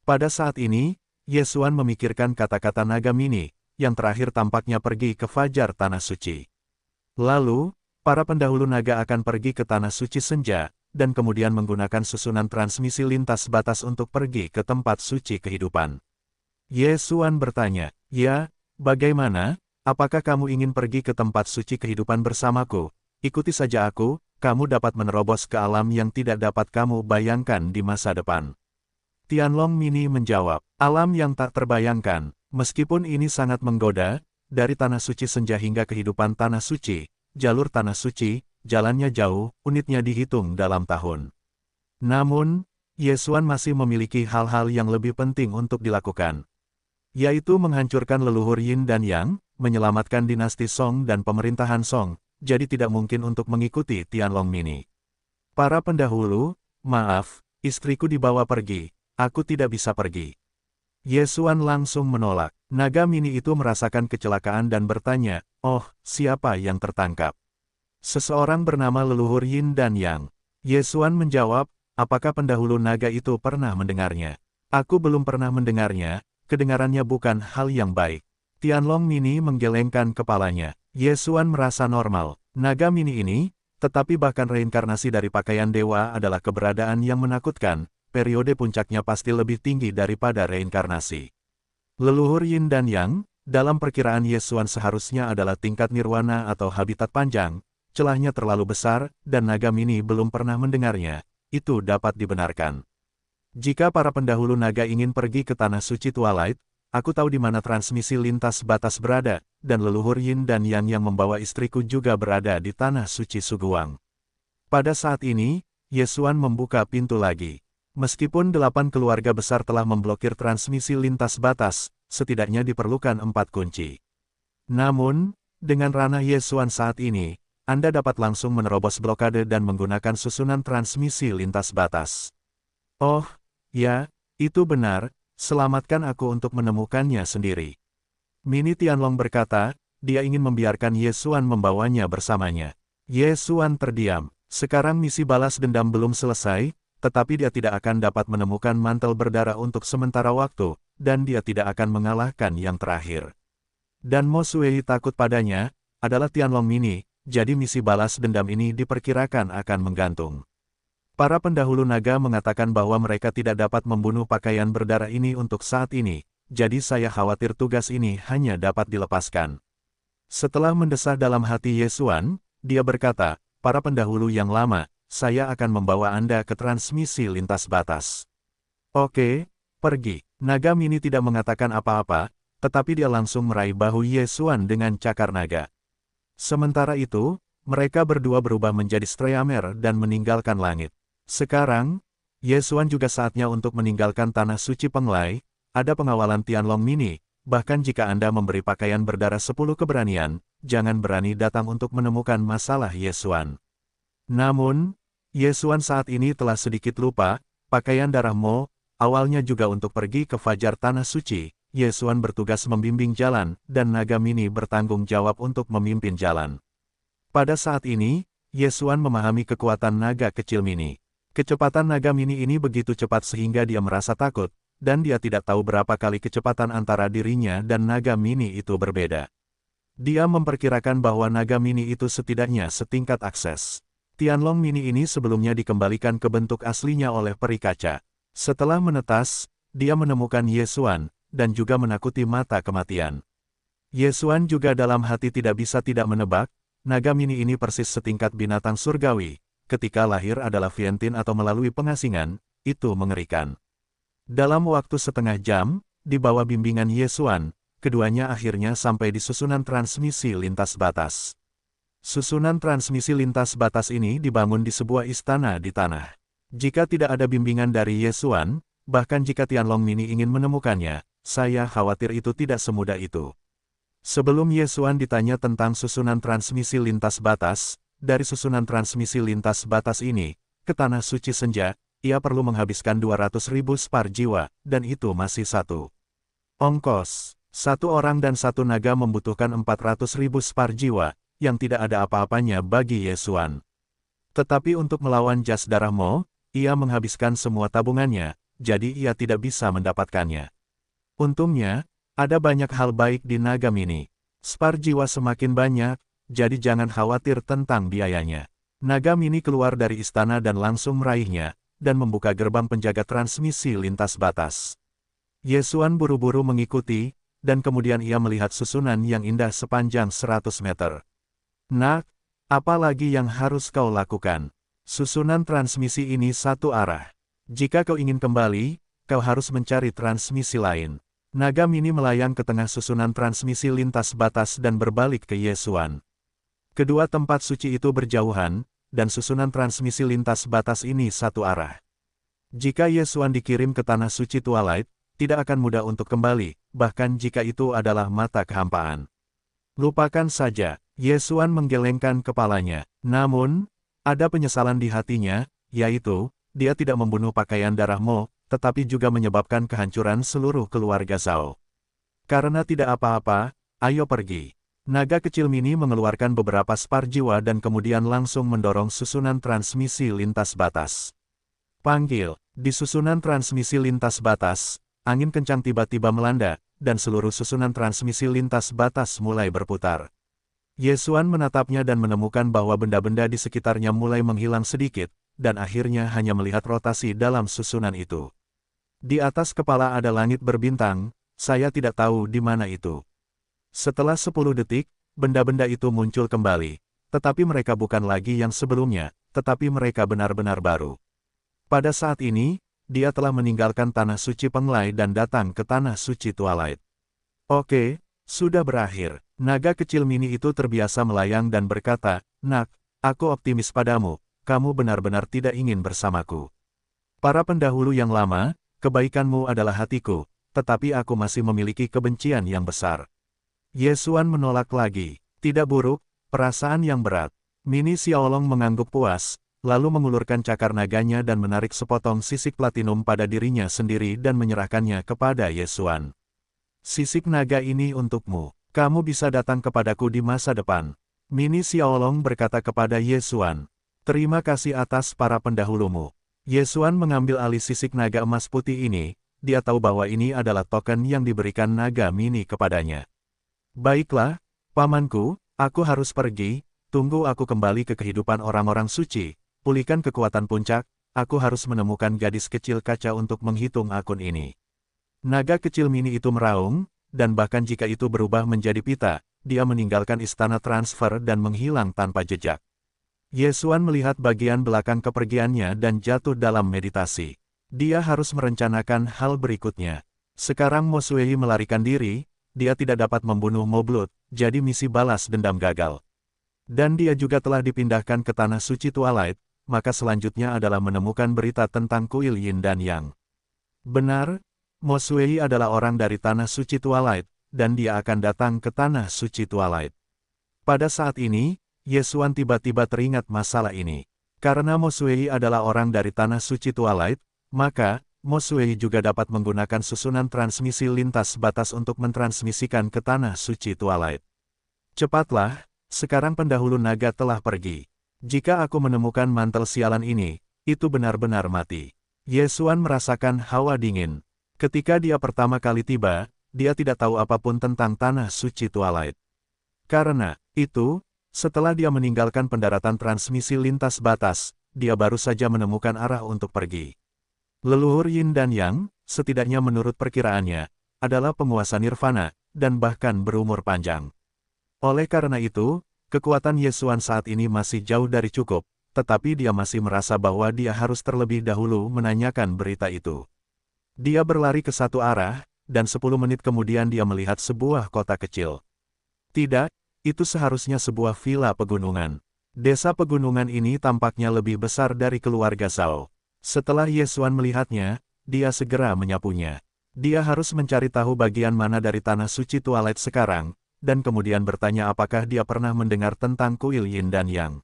Pada saat ini, Ye Xuan memikirkan kata-kata naga mini, yang terakhir tampaknya pergi ke fajar tanah suci. Lalu, para pendahulu naga akan pergi ke tanah suci senja, dan kemudian menggunakan susunan transmisi lintas batas untuk pergi ke tempat suci kehidupan. Ye Xuan bertanya, ya, bagaimana? Apakah kamu ingin pergi ke tempat suci kehidupan bersamaku? Ikuti saja aku, kamu dapat menerobos ke alam yang tidak dapat kamu bayangkan di masa depan. Tianlong Mini menjawab, alam yang tak terbayangkan, meskipun ini sangat menggoda, dari tanah suci senja hingga kehidupan tanah suci, jalur tanah suci, jalannya jauh, unitnya dihitung dalam tahun. Namun, Ye Xuan masih memiliki hal-hal yang lebih penting untuk dilakukan. Yaitu menghancurkan leluhur Yin dan Yang, menyelamatkan dinasti Song dan pemerintahan Song, jadi tidak mungkin untuk mengikuti Tianlong Mini. Para pendahulu, maaf, istriku dibawa pergi, aku tidak bisa pergi. Ye Xuan langsung menolak. Naga mini itu merasakan kecelakaan dan bertanya, oh, siapa yang tertangkap? Seseorang bernama leluhur Yin dan Yang. Ye Xuan menjawab, apakah pendahulu naga itu pernah mendengarnya? Aku belum pernah mendengarnya, kedengarannya bukan hal yang baik. Tianlong Mini menggelengkan kepalanya. Ye Xuan merasa normal. Naga mini ini, tetapi bahkan reinkarnasi dari pakaian dewa adalah keberadaan yang menakutkan, periode puncaknya pasti lebih tinggi daripada reinkarnasi. Leluhur Yin dan Yang, dalam perkiraan Ye Xuan seharusnya adalah tingkat nirwana atau habitat panjang, celahnya terlalu besar, dan naga mini belum pernah mendengarnya, itu dapat dibenarkan. Jika para pendahulu naga ingin pergi ke tanah suci Twilight, aku tahu di mana transmisi lintas batas berada, dan leluhur Yin dan Yang yang membawa istriku juga berada di tanah suci Suguang. Pada saat ini, Ye Xuan membuka pintu lagi. Meskipun 8 keluarga besar telah memblokir transmisi lintas batas, setidaknya diperlukan 4 kunci. Namun, dengan ranah Yesuan saat ini, Anda dapat langsung menerobos blokade dan menggunakan susunan transmisi lintas batas. Oh, ya, itu benar, selamatkan aku untuk menemukannya sendiri. Mini Tianlong berkata, dia ingin membiarkan Yesuan membawanya bersamanya. Yesuan terdiam. Sekarang misi balas dendam belum selesai, tetapi dia tidak akan dapat menemukan mantel berdarah untuk sementara waktu, dan dia tidak akan mengalahkan yang terakhir. Dan Mo Sui takut padanya, adalah Tianlong Mini, jadi misi balas dendam ini diperkirakan akan menggantung. Para pendahulu naga mengatakan bahwa mereka tidak dapat membunuh pakaian berdarah ini untuk saat ini, jadi saya khawatir tugas ini hanya dapat dilepaskan. Setelah mendesah dalam hati Yesuan, dia berkata, para pendahulu yang lama, saya akan membawa Anda ke transmisi lintas batas. Oke, pergi. Naga Mini tidak mengatakan apa-apa, tetapi dia langsung meraih bahu Yesuan dengan cakar naga. Sementara itu, mereka berdua berubah menjadi Streamer dan meninggalkan langit. Sekarang, Yesuan juga saatnya untuk meninggalkan tanah suci Penglai, ada pengawalan Tianlong Mini. Bahkan jika Anda memberi pakaian berdarah 10 keberanian, jangan berani datang untuk menemukan masalah Yesuan. Namun, Yesuan saat ini telah sedikit lupa, pakaian darah Mo, awalnya juga untuk pergi ke Fajar Tanah Suci, Yesuan bertugas membimbing jalan, dan Naga Mini bertanggung jawab untuk memimpin jalan. Pada saat ini, Yesuan memahami kekuatan naga kecil Mini. Kecepatan Naga Mini ini begitu cepat sehingga dia merasa takut, dan dia tidak tahu berapa kali kecepatan antara dirinya dan Naga Mini itu berbeda. Dia memperkirakan bahwa Naga Mini itu setidaknya setingkat akses. Tianlong Mini ini sebelumnya dikembalikan ke bentuk aslinya oleh peri kaca. Setelah menetas, dia menemukan Yesuan, dan juga menakuti mata kematian. Yesuan juga dalam hati tidak bisa tidak menebak, Naga Mini ini persis setingkat binatang surgawi. Ketika lahir adalah Vientin atau melalui pengasingan, itu mengerikan. Dalam waktu setengah jam, di bawah bimbingan Yesuan, keduanya akhirnya sampai di susunan transmisi lintas batas. Susunan transmisi lintas batas ini dibangun di sebuah istana di tanah. Jika tidak ada bimbingan dari Yesuan, bahkan jika Tianlong Mini ingin menemukannya, saya khawatir itu tidak semudah itu. Sebelum Yesuan ditanya tentang susunan transmisi lintas batas, dari susunan transmisi lintas batas ini, ke Tanah Suci Senja, ia perlu menghabiskan 200.000 spar jiwa, dan itu masih satu ongkos. Satu orang dan satu naga membutuhkan 400.000 spar jiwa, yang tidak ada apa-apanya bagi Yesuan. Tetapi untuk melawan jas darah Mo, ia menghabiskan semua tabungannya, jadi ia tidak bisa mendapatkannya. Untungnya, ada banyak hal baik di Naga Mini. Spar jiwa semakin banyak, jadi jangan khawatir tentang biayanya. Naga Mini keluar dari istana dan langsung meraihnya, dan membuka gerbang penjaga transmisi lintas batas. Yesuan buru-buru mengikuti, dan kemudian ia melihat susunan yang indah sepanjang 100 meter. Nak, apa lagi yang harus kau lakukan? Susunan transmisi ini satu arah. Jika kau ingin kembali, kau harus mencari transmisi lain. Naga Mini melayang ke tengah susunan transmisi lintas batas dan berbalik ke Yesuan. Kedua tempat suci itu berjauhan, dan susunan transmisi lintas batas ini satu arah. Jika Yesuan dikirim ke Tanah Suci Twilight, tidak akan mudah untuk kembali, bahkan jika itu adalah mata kehampaan. Lupakan saja, Yesuan menggelengkan kepalanya. Namun, ada penyesalan di hatinya, yaitu, dia tidak membunuh pakaian darah Mo, tetapi juga menyebabkan kehancuran seluruh keluarga Zhao. Karena tidak apa-apa, ayo pergi. Naga kecil Mini mengeluarkan beberapa spar jiwa dan kemudian langsung mendorong susunan transmisi lintas batas. Panggil, di susunan transmisi lintas batas, angin kencang tiba-tiba melanda, dan seluruh susunan transmisi lintas batas mulai berputar. Yesuan menatapnya dan menemukan bahwa benda-benda di sekitarnya mulai menghilang sedikit, dan akhirnya hanya melihat rotasi dalam susunan itu. Di atas kepala ada langit berbintang, saya tidak tahu di mana itu. Setelah 10 detik, benda-benda itu muncul kembali, tetapi mereka bukan lagi yang sebelumnya, tetapi mereka benar-benar baru. Pada saat ini, dia telah meninggalkan Tanah Suci Penglai dan datang ke Tanah Suci Twilight. Oke, sudah berakhir. Naga kecil Mini itu terbiasa melayang dan berkata, "Nak, aku optimis padamu, kamu benar-benar tidak ingin bersamaku." Para pendahulu yang lama, kebaikanmu adalah hatiku, tetapi aku masih memiliki kebencian yang besar. Yesuan menolak lagi. Tidak buruk, perasaan yang berat. Mini Xiaolong mengangguk puas, lalu mengulurkan cakar naganya dan menarik sepotong sisik platinum pada dirinya sendiri dan menyerahkannya kepada Yesuan. Sisik naga ini untukmu. Kamu bisa datang kepadaku di masa depan. Mini Xiaolong berkata kepada Yesuan. Terima kasih atas para pendahulumu. Yesuan mengambil alih sisik naga emas putih ini, dia tahu bahwa ini adalah token yang diberikan naga mini kepadanya. Baiklah, pamanku, aku harus pergi, tunggu aku kembali ke kehidupan orang-orang suci, pulihkan kekuatan puncak, aku harus menemukan gadis kecil kaca untuk menghitung akun ini. Naga kecil mini itu meraung, dan bahkan jika itu berubah menjadi pita, dia meninggalkan istana transfer dan menghilang tanpa jejak. Yesuan melihat bagian belakang kepergiannya dan jatuh dalam meditasi. Dia harus merencanakan hal berikutnya. Sekarang Mo Xueyi melarikan diri, dia tidak dapat membunuh Mo Blood, jadi misi balas dendam gagal. Dan dia juga telah dipindahkan ke Tanah Suci Twilight, maka selanjutnya adalah menemukan berita tentang kuil Yin dan Yang. Benar, Mo Xueyi adalah orang dari Tanah Suci Twilight, dan dia akan datang ke Tanah Suci Twilight. Pada saat ini, Yesuan tiba-tiba teringat masalah ini. Karena Mo Xueyi adalah orang dari Tanah Suci Twilight, maka, Mo Xueyi juga dapat menggunakan susunan transmisi lintas batas untuk mentransmisikan ke Tanah Suci Twilight. Cepatlah, sekarang pendahulu naga telah pergi. Jika aku menemukan mantel sialan ini, itu benar-benar mati. Yesuan merasakan hawa dingin. Ketika dia pertama kali tiba, dia tidak tahu apapun tentang Tanah Suci Twilight. Karena itu, setelah dia meninggalkan pendaratan transmisi lintas batas, dia baru saja menemukan arah untuk pergi. Leluhur Yin dan Yang, setidaknya menurut perkiraannya, adalah penguasa nirvana, dan bahkan berumur panjang. Oleh karena itu, kekuatan Yesuan saat ini masih jauh dari cukup, tetapi dia masih merasa bahwa dia harus terlebih dahulu menanyakan berita itu. Dia berlari ke satu arah, dan 10 menit kemudian dia melihat sebuah kota kecil. Tidak, itu seharusnya sebuah villa pegunungan. Desa pegunungan ini tampaknya lebih besar dari keluarga Zhao. Setelah Yesuan melihatnya, dia segera menyapunya. Dia harus mencari tahu bagian mana dari Tanah Suci Twilight sekarang, dan kemudian bertanya apakah dia pernah mendengar tentang kuil Yin dan Yang.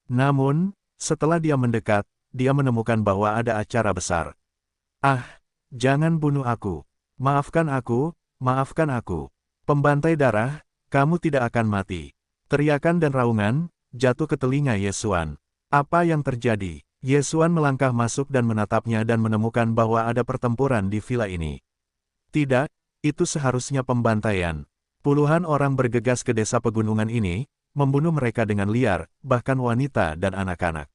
Namun, setelah dia mendekat, dia menemukan bahwa ada acara besar. Ah, jangan bunuh aku. Maafkan aku, maafkan aku. Pembantai darah, kamu tidak akan mati. Teriakan dan raungan jatuh ke telinga Yesuan. Apa yang terjadi? Yesuan melangkah masuk dan menatapnya dan menemukan bahwa ada pertempuran di villa ini. Tidak, itu seharusnya pembantaian. Puluhan orang bergegas ke desa pegunungan ini, membunuh mereka dengan liar, bahkan wanita dan anak-anak.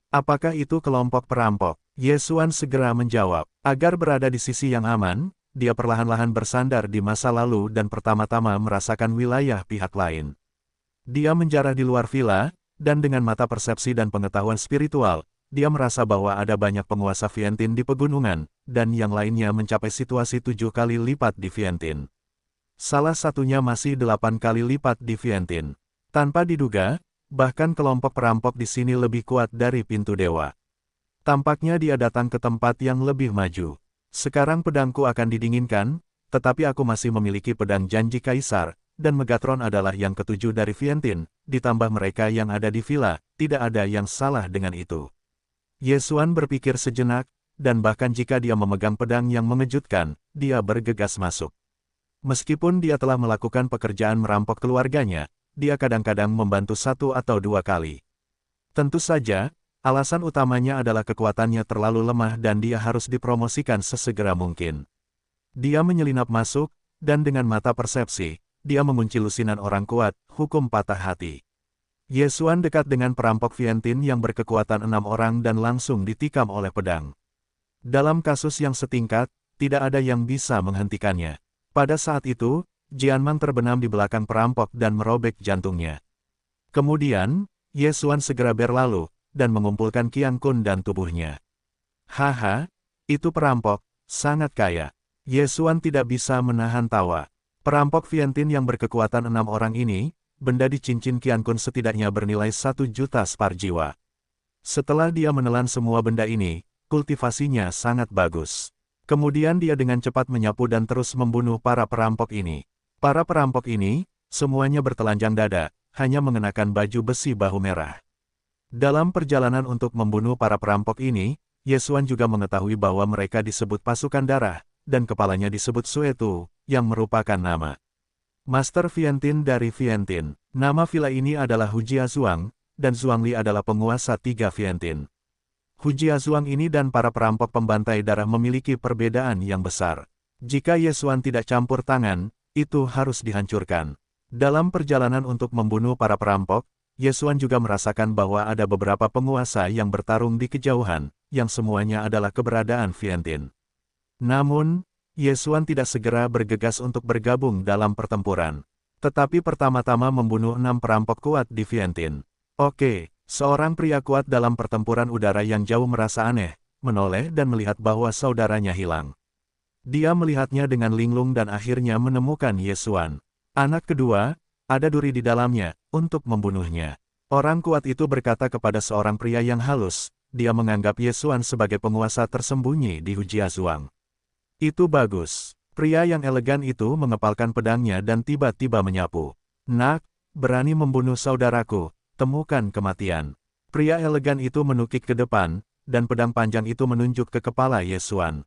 Apakah itu kelompok perampok? Yesuan segera menjawab. Agar berada di sisi yang aman, dia perlahan-lahan bersandar di masa lalu dan pertama-tama merasakan wilayah pihak lain. Dia menjarah di luar villa, dan dengan mata persepsi dan pengetahuan spiritual, dia merasa bahwa ada banyak penguasa Vientiane di pegunungan, dan yang lainnya mencapai situasi 7 kali lipat di Vientiane. Salah satunya masih 8 kali lipat di Vientiane. Tanpa diduga, bahkan kelompok perampok di sini lebih kuat dari pintu dewa. Tampaknya dia datang ke tempat yang lebih maju. Sekarang pedangku akan didinginkan, tetapi aku masih memiliki pedang janji kaisar, dan Megatron adalah yang ketujuh dari Vientiane, ditambah mereka yang ada di villa, tidak ada yang salah dengan itu. Yesuan berpikir sejenak, dan bahkan jika dia memegang pedang yang mengejutkan, dia bergegas masuk. Meskipun dia telah melakukan pekerjaan merampok keluarganya, dia kadang-kadang membantu 1 atau 2 kali. Tentu saja, alasan utamanya adalah kekuatannya terlalu lemah dan dia harus dipromosikan sesegera mungkin. Dia menyelinap masuk, dan dengan mata persepsi, dia mengunci lusinan orang kuat, hukum patah hati. Yesuan dekat dengan perampok Vientiane yang berkekuatan 6 orang dan langsung ditikam oleh pedang. Dalam kasus yang setingkat, tidak ada yang bisa menghentikannya. Pada saat itu, Jianmang terbenam di belakang perampok dan merobek jantungnya. Kemudian, Yesuan segera berlalu, dan mengumpulkan Qiang Kun dan tubuhnya. Haha, itu perampok, sangat kaya. Yesuan tidak bisa menahan tawa. Perampok Vientiane yang berkekuatan 6 orang ini, benda di cincin Qiang Kun setidaknya bernilai 1 juta spar jiwa. Setelah dia menelan semua benda ini, kultivasinya sangat bagus. Kemudian dia dengan cepat menyapu dan terus membunuh para perampok ini. Para perampok ini, semuanya bertelanjang dada, hanya mengenakan baju besi bahu merah. Dalam perjalanan untuk membunuh para perampok ini, Yesuan juga mengetahui bahwa mereka disebut pasukan darah, dan kepalanya disebut Suetu, yang merupakan nama Master Vientiane dari Vientiane. Nama villa ini adalah Hujia Zhuang, dan Zhuangli adalah penguasa 3 Vientiane. Hujia Zhuang ini dan para perampok pembantai darah memiliki perbedaan yang besar. Jika Yesuan tidak campur tangan, itu harus dihancurkan. Dalam perjalanan untuk membunuh para perampok, Yesuan juga merasakan bahwa ada beberapa penguasa yang bertarung di kejauhan, yang semuanya adalah keberadaan Vientiane. Namun, Yesuan tidak segera bergegas untuk bergabung dalam pertempuran. Tetapi pertama-tama membunuh 6 perampok kuat di Vientiane. Oke, seorang pria kuat dalam pertempuran udara yang jauh merasa aneh, menoleh dan melihat bahwa saudaranya hilang. Dia melihatnya dengan linglung dan akhirnya menemukan Yesuan. Anak kedua, ada duri di dalamnya, untuk membunuhnya. Orang kuat itu berkata kepada seorang pria yang halus, dia menganggap Yesuan sebagai penguasa tersembunyi di Hujia Zhuang. Itu bagus. Pria yang elegan itu mengepalkan pedangnya dan tiba-tiba menyapu. Nak, berani membunuh saudaraku, temukan kematian. Pria elegan itu menukik ke depan, dan pedang panjang itu menunjuk ke kepala Yesuan.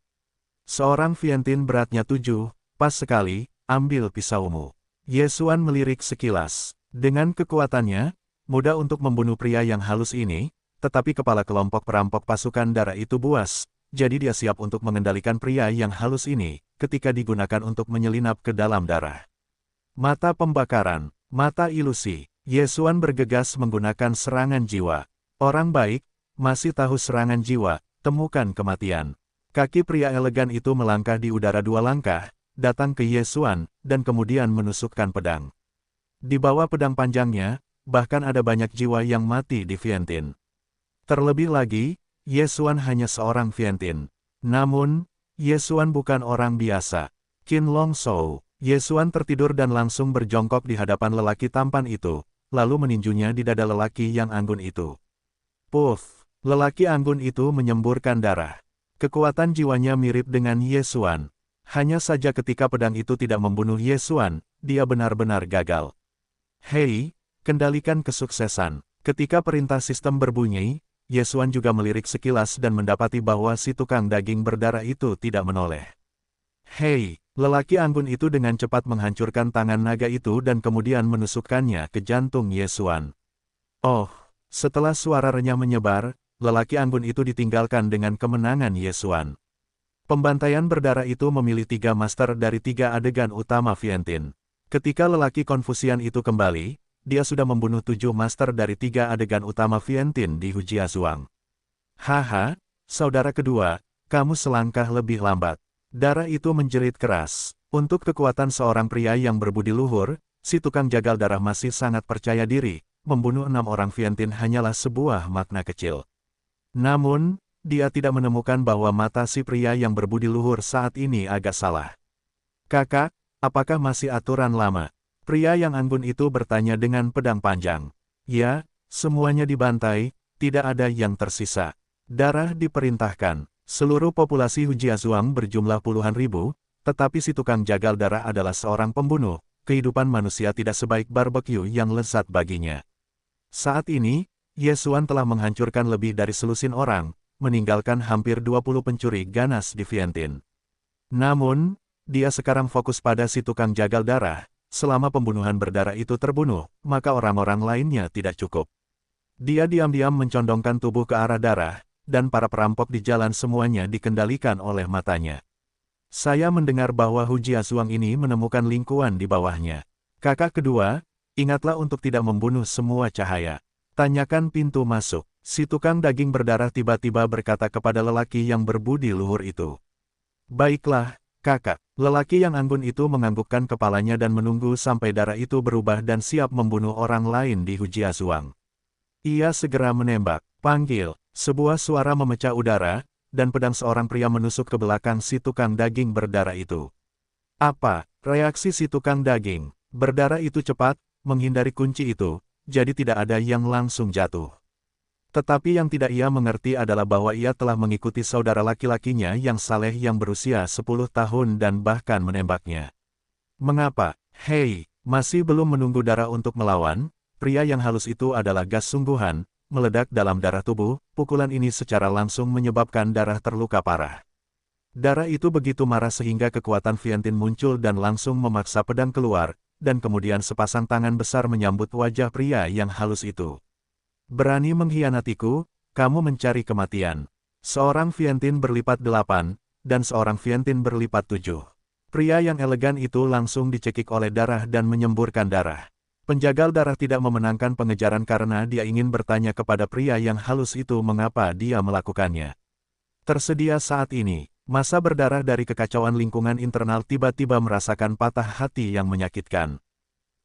Seorang Vientiane beratnya 7, pas sekali, ambil pisaumu. Yesuan melirik sekilas. Dengan kekuatannya, mudah untuk membunuh pria yang halus ini, tetapi kepala kelompok perampok pasukan darah itu buas, jadi dia siap untuk mengendalikan pria yang halus ini, ketika digunakan untuk menyelinap ke dalam darah. Mata pembakaran, mata ilusi. Yesuan bergegas menggunakan serangan jiwa. Orang baik, masih tahu serangan jiwa, temukan kematian. Kaki pria elegan itu melangkah di udara 2 langkah, datang ke Yesuan, dan kemudian menusukkan pedang. Di bawah pedang panjangnya, bahkan ada banyak jiwa yang mati di Vientiane. Terlebih lagi, Yesuan hanya seorang Vientiane. Namun, Yesuan bukan orang biasa. Qin Long Shou. Yesuan tertidur dan langsung berjongkok di hadapan lelaki tampan itu, lalu meninjunya di dada lelaki yang anggun itu. Puff! Lelaki anggun itu menyemburkan darah. Kekuatan jiwanya mirip dengan Yesuan. Hanya saja ketika pedang itu tidak membunuh Yesuan, dia benar-benar gagal. Hei, kendalikan kesuksesan. Ketika perintah sistem berbunyi, Yesuan juga melirik sekilas dan mendapati bahwa si tukang daging berdarah itu tidak menoleh. Hei, lelaki anggun itu dengan cepat menghancurkan tangan naga itu dan kemudian menusukkannya ke jantung Yesuan. Oh, setelah suara renyah menyebar, lelaki anggun itu ditinggalkan dengan kemenangan Yesuan. Pembantaian berdarah itu memilih 3 master dari 3 adegan utama Vientiane. Ketika lelaki Konfusian itu kembali, dia sudah membunuh 7 master dari 3 adegan utama Vientiane di Hujia Zhuang. Haha, saudara kedua, kamu selangkah lebih lambat. Darah itu menjerit keras. Untuk kekuatan seorang pria yang berbudi luhur, si tukang jagal darah masih sangat percaya diri, membunuh 6 orang Vientiane hanyalah sebuah makna kecil. Namun, dia tidak menemukan bahwa mata si pria yang berbudi luhur saat ini agak salah. Kakak, apakah masih aturan lama? Pria yang anggun itu bertanya dengan pedang panjang. Ya, semuanya dibantai, tidak ada yang tersisa. Darah diperintahkan. Seluruh populasi Hujia Zhuang berjumlah puluhan ribu, tetapi si tukang jagal darah adalah seorang pembunuh. Kehidupan manusia tidak sebaik barbeque yang lezat baginya. Saat ini, Yesuan telah menghancurkan lebih dari selusin orang, meninggalkan hampir 20 pencuri ganas di Vientiane. Namun, dia sekarang fokus pada si tukang jagal darah. Selama pembunuhan berdarah itu terbunuh, maka orang-orang lainnya tidak cukup. Dia diam-diam mencondongkan tubuh ke arah darah, dan para perampok di jalan semuanya dikendalikan oleh matanya. Saya mendengar bahwa Hujia Zhuang ini menemukan lingkuan di bawahnya. Kakak kedua, ingatlah untuk tidak membunuh semua cahaya. Tanyakan pintu masuk. Si tukang daging berdarah tiba-tiba berkata kepada lelaki yang berbudi luhur itu. Baiklah, kakak. Lelaki yang anggun itu menganggukkan kepalanya dan menunggu sampai darah itu berubah dan siap membunuh orang lain di Hujia Zhuang. Ia segera menembak. Panggil. Sebuah suara memecah udara, dan pedang seorang pria menusuk ke belakang si tukang daging berdarah itu. Apa? Reaksi si tukang daging berdarah itu cepat, menghindari kunci itu, jadi tidak ada yang langsung jatuh. Tetapi yang tidak ia mengerti adalah bahwa ia telah mengikuti saudara laki-lakinya yang saleh yang berusia 10 tahun dan bahkan menembaknya. Mengapa? Hei, masih belum menunggu darah untuk melawan, pria yang halus itu adalah gas sungguhan, meledak dalam darah tubuh, pukulan ini secara langsung menyebabkan darah terluka parah. Darah itu begitu marah sehingga kekuatan Viantin muncul dan langsung memaksa pedang keluar, dan kemudian sepasang tangan besar menyambut wajah pria yang halus itu. Berani mengkhianatiku, kamu mencari kematian. Seorang Viantin berlipat 8, dan seorang Viantin berlipat 7. Pria yang elegan itu langsung dicekik oleh darah dan menyemburkan darah. Penjagal darah tidak memenangkan pengejaran karena dia ingin bertanya kepada pria yang halus itu mengapa dia melakukannya. Tersedia saat ini, massa berdarah dari kekacauan lingkungan internal tiba-tiba merasakan patah hati yang menyakitkan.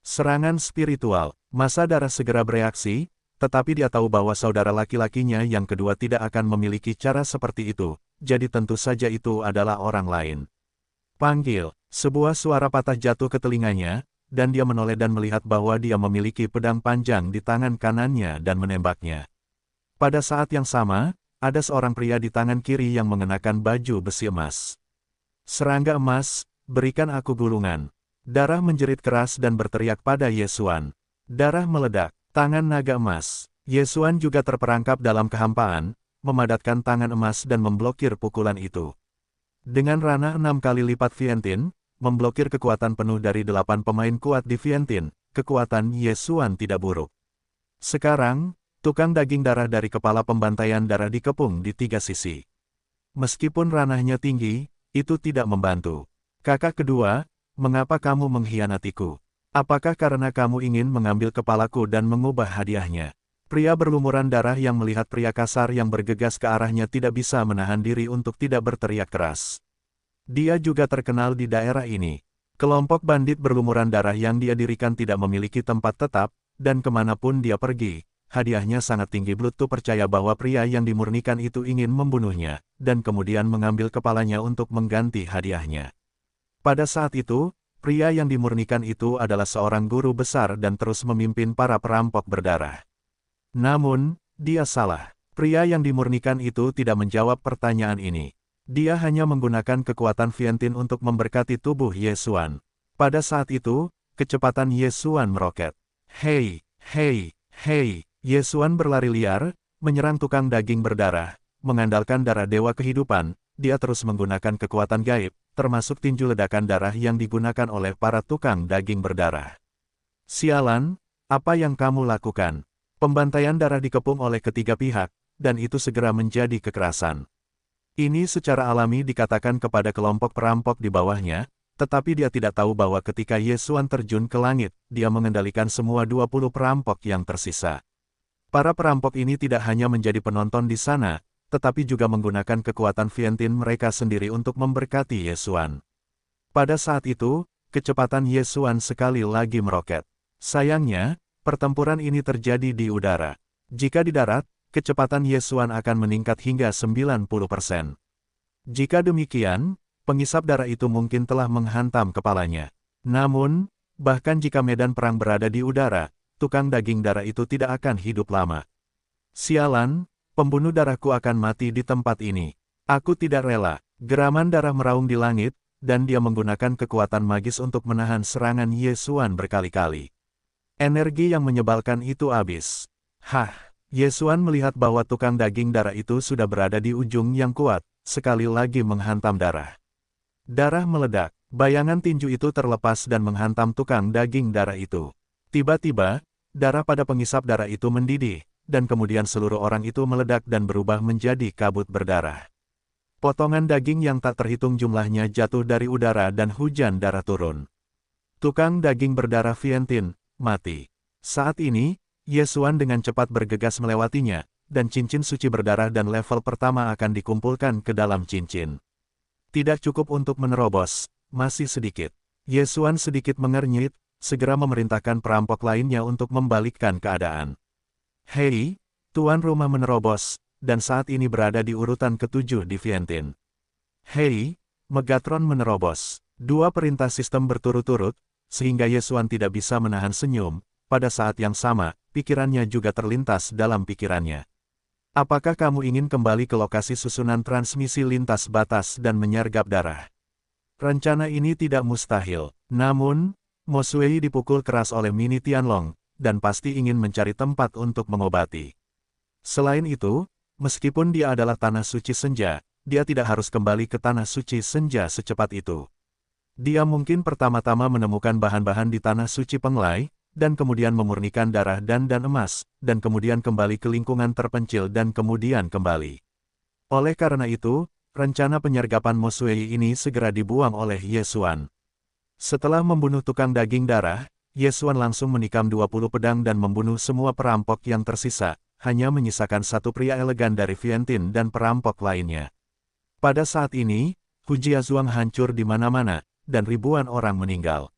Serangan spiritual, massa darah segera bereaksi, tetapi dia tahu bahwa saudara laki-lakinya yang kedua tidak akan memiliki cara seperti itu, jadi tentu saja itu adalah orang lain. Panggil, sebuah suara patah jatuh ke telinganya, dan dia menoleh dan melihat bahwa dia memiliki pedang panjang di tangan kanannya dan menembaknya. Pada saat yang sama, ada seorang pria di tangan kiri yang mengenakan baju besi emas. Serangga emas, berikan aku gulungan. Darah menjerit keras dan berteriak pada Yesuan. Darah meledak, tangan naga emas. Yesuan juga terperangkap dalam kehampaan, memadatkan tangan emas dan memblokir pukulan itu. Dengan ranah 6 kali lipat Viantin, memblokir kekuatan penuh dari 8 pemain kuat di Viantin, kekuatan Yesuan tidak buruk. Sekarang, tukang daging darah dari kepala pembantaian darah dikepung di 3 sisi. Meskipun ranahnya tinggi, itu tidak membantu. Kakak kedua, mengapa kamu mengkhianatiku? Apakah karena kamu ingin mengambil kepalaku dan mengubah hadiahnya? Pria berlumuran darah yang melihat pria kasar yang bergegas ke arahnya tidak bisa menahan diri untuk tidak berteriak keras. Dia juga terkenal di daerah ini. Kelompok bandit berlumuran darah yang dia dirikan tidak memiliki tempat tetap, dan kemanapun dia pergi, hadiahnya sangat tinggi. Bluetooth percaya bahwa pria yang dimurnikan itu ingin membunuhnya, dan kemudian mengambil kepalanya untuk mengganti hadiahnya. Pada saat itu, pria yang dimurnikan itu adalah seorang guru besar dan terus memimpin para perampok berdarah. Namun, dia salah. Pria yang dimurnikan itu tidak menjawab pertanyaan ini. Dia hanya menggunakan kekuatan Viantin untuk memberkati tubuh Yesuan. Pada saat itu, kecepatan Yesuan meroket. Hei, hei, hei. Yesuan berlari liar, menyerang tukang daging berdarah. Mengandalkan darah dewa kehidupan, dia terus menggunakan kekuatan gaib, termasuk tinju ledakan darah yang digunakan oleh para tukang daging berdarah. Sialan, apa yang kamu lakukan? Pembantaian darah dikepung oleh ketiga pihak, dan itu segera menjadi kekerasan. Ini secara alami dikatakan kepada kelompok perampok di bawahnya, tetapi dia tidak tahu bahwa ketika Yesuan terjun ke langit, dia mengendalikan semua 20 perampok yang tersisa. Para perampok ini tidak hanya menjadi penonton di sana, tetapi juga menggunakan kekuatan Viantin mereka sendiri untuk memberkati Yesuan. Pada saat itu, kecepatan Yesuan sekali lagi meroket. Sayangnya, pertempuran ini terjadi di udara. Jika di darat, kecepatan Yesuan akan meningkat hingga 90%. Jika demikian, pengisap darah itu mungkin telah menghantam kepalanya. Namun, bahkan jika medan perang berada di udara, tukang daging darah itu tidak akan hidup lama. Sialan, pembunuh darahku akan mati di tempat ini. Aku tidak rela. Geraman darah meraung di langit, dan dia menggunakan kekuatan magis untuk menahan serangan Yesuan berkali-kali. Energi yang menyebalkan itu habis. Hah, Yesuan melihat bahwa tukang daging darah itu sudah berada di ujung yang kuat, sekali lagi menghantam darah. Darah meledak, bayangan tinju itu terlepas dan menghantam tukang daging darah itu. Tiba-tiba, darah pada pengisap darah itu mendidih, dan kemudian seluruh orang itu meledak dan berubah menjadi kabut berdarah. Potongan daging yang tak terhitung jumlahnya jatuh dari udara dan hujan darah turun. Tukang daging berdarah Viantin mati. Saat ini, Yesuan dengan cepat bergegas melewatinya, dan cincin suci berdarah dan level pertama akan dikumpulkan ke dalam cincin. Tidak cukup untuk menerobos, masih sedikit. Yesuan sedikit mengernyit, segera memerintahkan perampok lainnya untuk membalikkan keadaan. Hei, tuan rumah menerobos, dan saat ini berada di urutan ke-7 di Viantin. Hei, Megatron menerobos. Dua perintah sistem berturut-turut, sehingga Yesuan tidak bisa menahan senyum. Pada saat yang sama, pikirannya juga terlintas dalam pikirannya. Apakah kamu ingin kembali ke lokasi susunan transmisi lintas batas dan menyergap darah? Rencana ini tidak mustahil, namun, Mo Sui dipukul keras oleh Mini Tianlong, dan pasti ingin mencari tempat untuk mengobati. Selain itu, meskipun dia adalah tanah suci senja, dia tidak harus kembali ke tanah suci senja secepat itu. Dia mungkin pertama-tama menemukan bahan-bahan di tanah suci Penglai, dan kemudian memurnikan darah dan emas, dan kemudian kembali ke lingkungan terpencil dan kemudian kembali. Oleh karena itu, rencana penyergapan Mo Sui ini segera dibuang oleh Ye Xuan. Setelah membunuh tukang daging darah, Ye Xuan langsung menikam 20 pedang dan membunuh semua perampok yang tersisa, hanya menyisakan satu pria elegan dari Vientiane dan perampok lainnya. Pada saat ini, Hu Jiazhuang hancur di mana-mana, dan ribuan orang meninggal.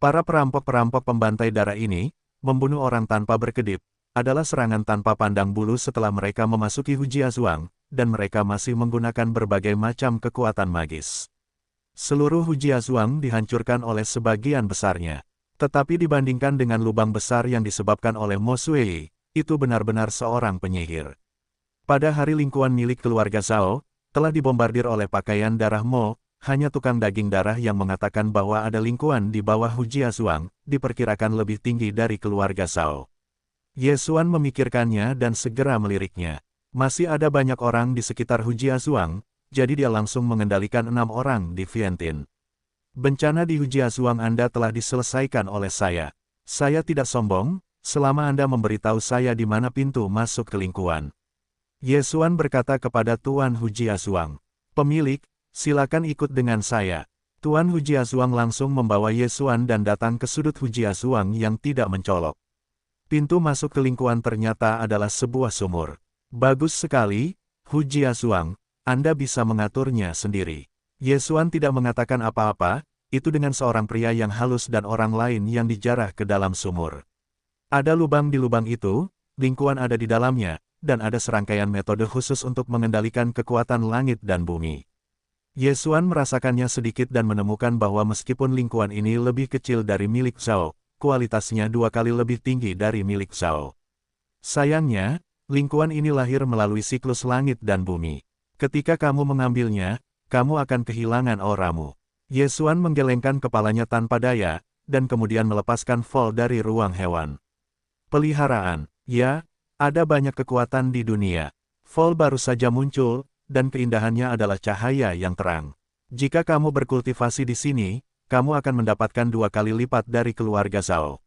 Para perampok-perampok pembantai darah ini, membunuh orang tanpa berkedip, adalah serangan tanpa pandang bulu setelah mereka memasuki Hu Jiazhuang, dan mereka masih menggunakan berbagai macam kekuatan magis. Seluruh Hu Jiazhuang dihancurkan oleh sebagian besarnya. Tetapi dibandingkan dengan lubang besar yang disebabkan oleh Mo Sui, itu benar-benar seorang penyihir. Pada hari lingkuan milik keluarga Zhao, telah dibombardir oleh pakaian darah Mo. Hanya tukang daging darah yang mengatakan bahwa ada lingkuan di bawah Hu Jiazhuang, diperkirakan lebih tinggi dari keluarga Zhao. Ye Xuan memikirkannya dan segera meliriknya. Masih ada banyak orang di sekitar Hu Jiazhuang, jadi dia langsung mengendalikan 6 orang di Vientiane. Bencana di Hu Jiazhuang Anda telah diselesaikan oleh saya. Saya tidak sombong, selama Anda memberitahu saya di mana pintu masuk ke lingkuan. Ye Xuan berkata kepada Tuan Hu Jiazhuang. Pemilik, silakan ikut dengan saya. Tuan Hu Jiazhuang langsung membawa Ye Xuan dan datang ke sudut Hu Jiazhuang yang tidak mencolok. Pintu masuk ke lingkuan ternyata adalah sebuah sumur. Bagus sekali, Hu Jiazhuang, Anda bisa mengaturnya sendiri. Ye Xuan tidak mengatakan apa-apa, itu dengan seorang pria yang halus dan orang lain yang dijarah ke dalam sumur. Ada lubang di lubang itu, lingkuan ada di dalamnya, dan ada serangkaian metode khusus untuk mengendalikan kekuatan langit dan bumi. Ye Xuan merasakannya sedikit dan menemukan bahwa meskipun lingkuan ini lebih kecil dari milik Zhao, kualitasnya 2 kali lebih tinggi dari milik Zhao. Sayangnya, lingkuan ini lahir melalui siklus langit dan bumi. Ketika kamu mengambilnya, kamu akan kehilangan auramu. Ye Xuan menggelengkan kepalanya tanpa daya, dan kemudian melepaskan Vol dari ruang hewan. Peliharaan, ya, ada banyak kekuatan di dunia. Vol baru saja muncul, dan keindahannya adalah cahaya yang terang. Jika kamu berkultivasi di sini, kamu akan mendapatkan 2 kali lipat dari keluarga Zhao.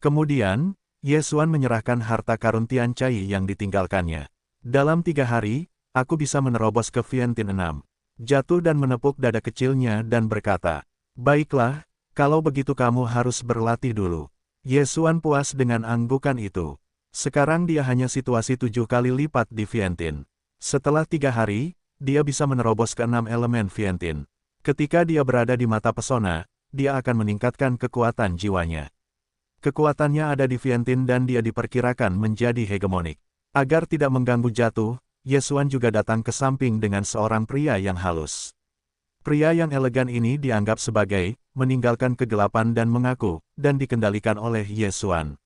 Kemudian, Ye Xuan menyerahkan harta karun Tian Cai yang ditinggalkannya. Dalam 3 hari, aku bisa menerobos ke Vientiane 6. Jatuh dan menepuk dada kecilnya dan berkata, baiklah, kalau begitu kamu harus berlatih dulu. Ye Xuan puas dengan anggukan itu. Sekarang dia hanya situasi 7 kali lipat di Vientiane. Setelah 3 hari, dia bisa menerobos ke 6 elemen Vientiane. Ketika dia berada di mata pesona, dia akan meningkatkan kekuatan jiwanya. Kekuatannya ada di Vientiane dan dia diperkirakan menjadi hegemonik. Agar tidak mengganggu jatuh, Ye Xuan juga datang ke samping dengan seorang pria yang halus. Pria yang elegan ini dianggap sebagai meninggalkan kegelapan dan mengaku, dan dikendalikan oleh Ye Xuan.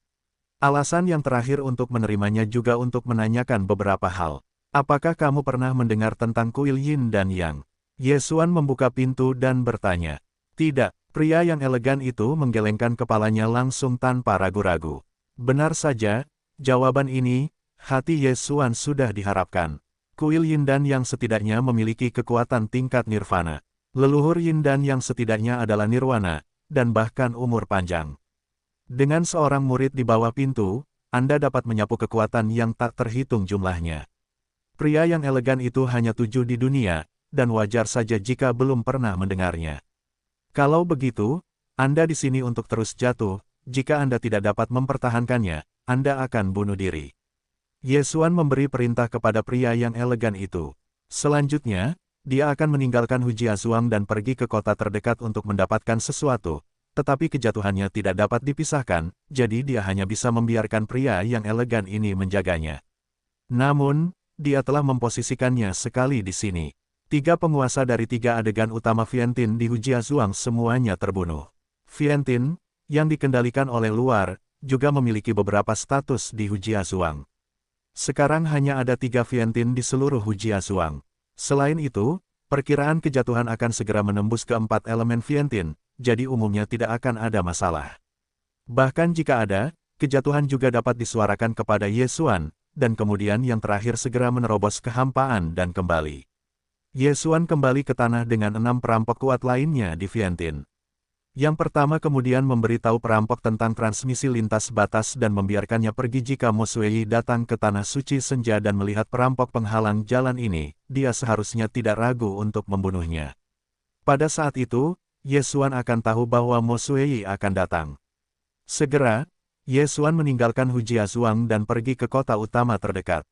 Alasan yang terakhir untuk menerimanya juga untuk menanyakan beberapa hal. Apakah kamu pernah mendengar tentang kuil Yin dan Yang? Ye Xuan membuka pintu dan bertanya. Tidak, pria yang elegan itu menggelengkan kepalanya langsung tanpa ragu-ragu. Benar saja, jawaban ini, hati Ye Xuan sudah diharapkan. Kuil Yin dan Yang setidaknya memiliki kekuatan tingkat nirvana. Leluhur Yin dan Yang setidaknya adalah nirwana, dan bahkan umur panjang. Dengan seorang murid di bawah pintu, Anda dapat menyapu kekuatan yang tak terhitung jumlahnya. Pria yang elegan itu hanya 7 di dunia, dan wajar saja jika belum pernah mendengarnya. Kalau begitu, Anda di sini untuk terus jatuh, jika Anda tidak dapat mempertahankannya, Anda akan bunuh diri. Ye Xuan memberi perintah kepada pria yang elegan itu. Selanjutnya, dia akan meninggalkan Hu Jiazhuang dan pergi ke kota terdekat untuk mendapatkan sesuatu, tetapi kejatuhannya tidak dapat dipisahkan, jadi dia hanya bisa membiarkan pria yang elegan ini menjaganya. Namun, dia telah memposisikannya sekali di sini. 3 penguasa dari 3 adegan utama Vientiane di Hu Jiazhuang semuanya terbunuh. Vientiane, yang dikendalikan oleh luar, juga memiliki beberapa status di Hu Jiazhuang. Sekarang hanya ada 3 Vientin di seluruh Hujiazuang. Selain itu, perkiraan kejatuhan akan segera menembus ke 4 elemen Vientin, jadi umumnya tidak akan ada masalah. Bahkan jika ada, kejatuhan juga dapat disuarakan kepada Yesuan, dan kemudian yang terakhir segera menerobos kehampaan dan kembali. Yesuan kembali ke tanah dengan 6 perampok kuat lainnya di Vientin. Yang pertama kemudian memberitahu perampok tentang transmisi lintas batas dan membiarkannya pergi jika Mo Suei datang ke Tanah Suci Senja dan melihat perampok penghalang jalan ini, dia seharusnya tidak ragu untuk membunuhnya. Pada saat itu, Yesuan akan tahu bahwa Mo Suei akan datang. Segera, Yesuan meninggalkan Hujiazuang dan pergi ke kota utama terdekat.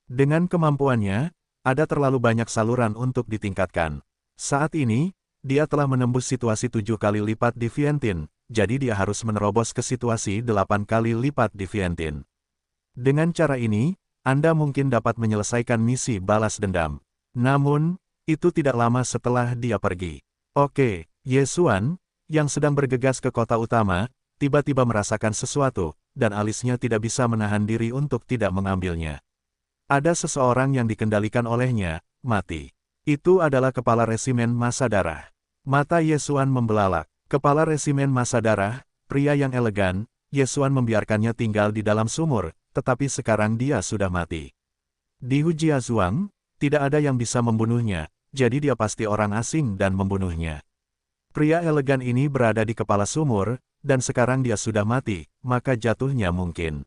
Dengan kemampuannya, ada terlalu banyak saluran untuk ditingkatkan. Saat ini, dia telah menembus situasi 7 kali lipat di Vientin, jadi dia harus menerobos ke situasi 8 kali lipat di Vientin. Dengan cara ini, Anda mungkin dapat menyelesaikan misi balas dendam. Namun, itu tidak lama setelah dia pergi. Oke, Yesuan, yang sedang bergegas ke kota utama, tiba-tiba merasakan sesuatu, dan alisnya tidak bisa menahan diri untuk tidak mengambilnya. Ada seseorang yang dikendalikan olehnya, mati. Itu adalah kepala resimen massa darah. Mata Yesuan membelalak. Kepala resimen massa darah, pria yang elegan, Yesuan membiarkannya tinggal di dalam sumur, tetapi sekarang dia sudah mati. Di Hujiazuang, tidak ada yang bisa membunuhnya, jadi dia pasti orang asing dan membunuhnya. Pria elegan ini berada di kepala sumur, dan sekarang dia sudah mati, maka jatuhnya mungkin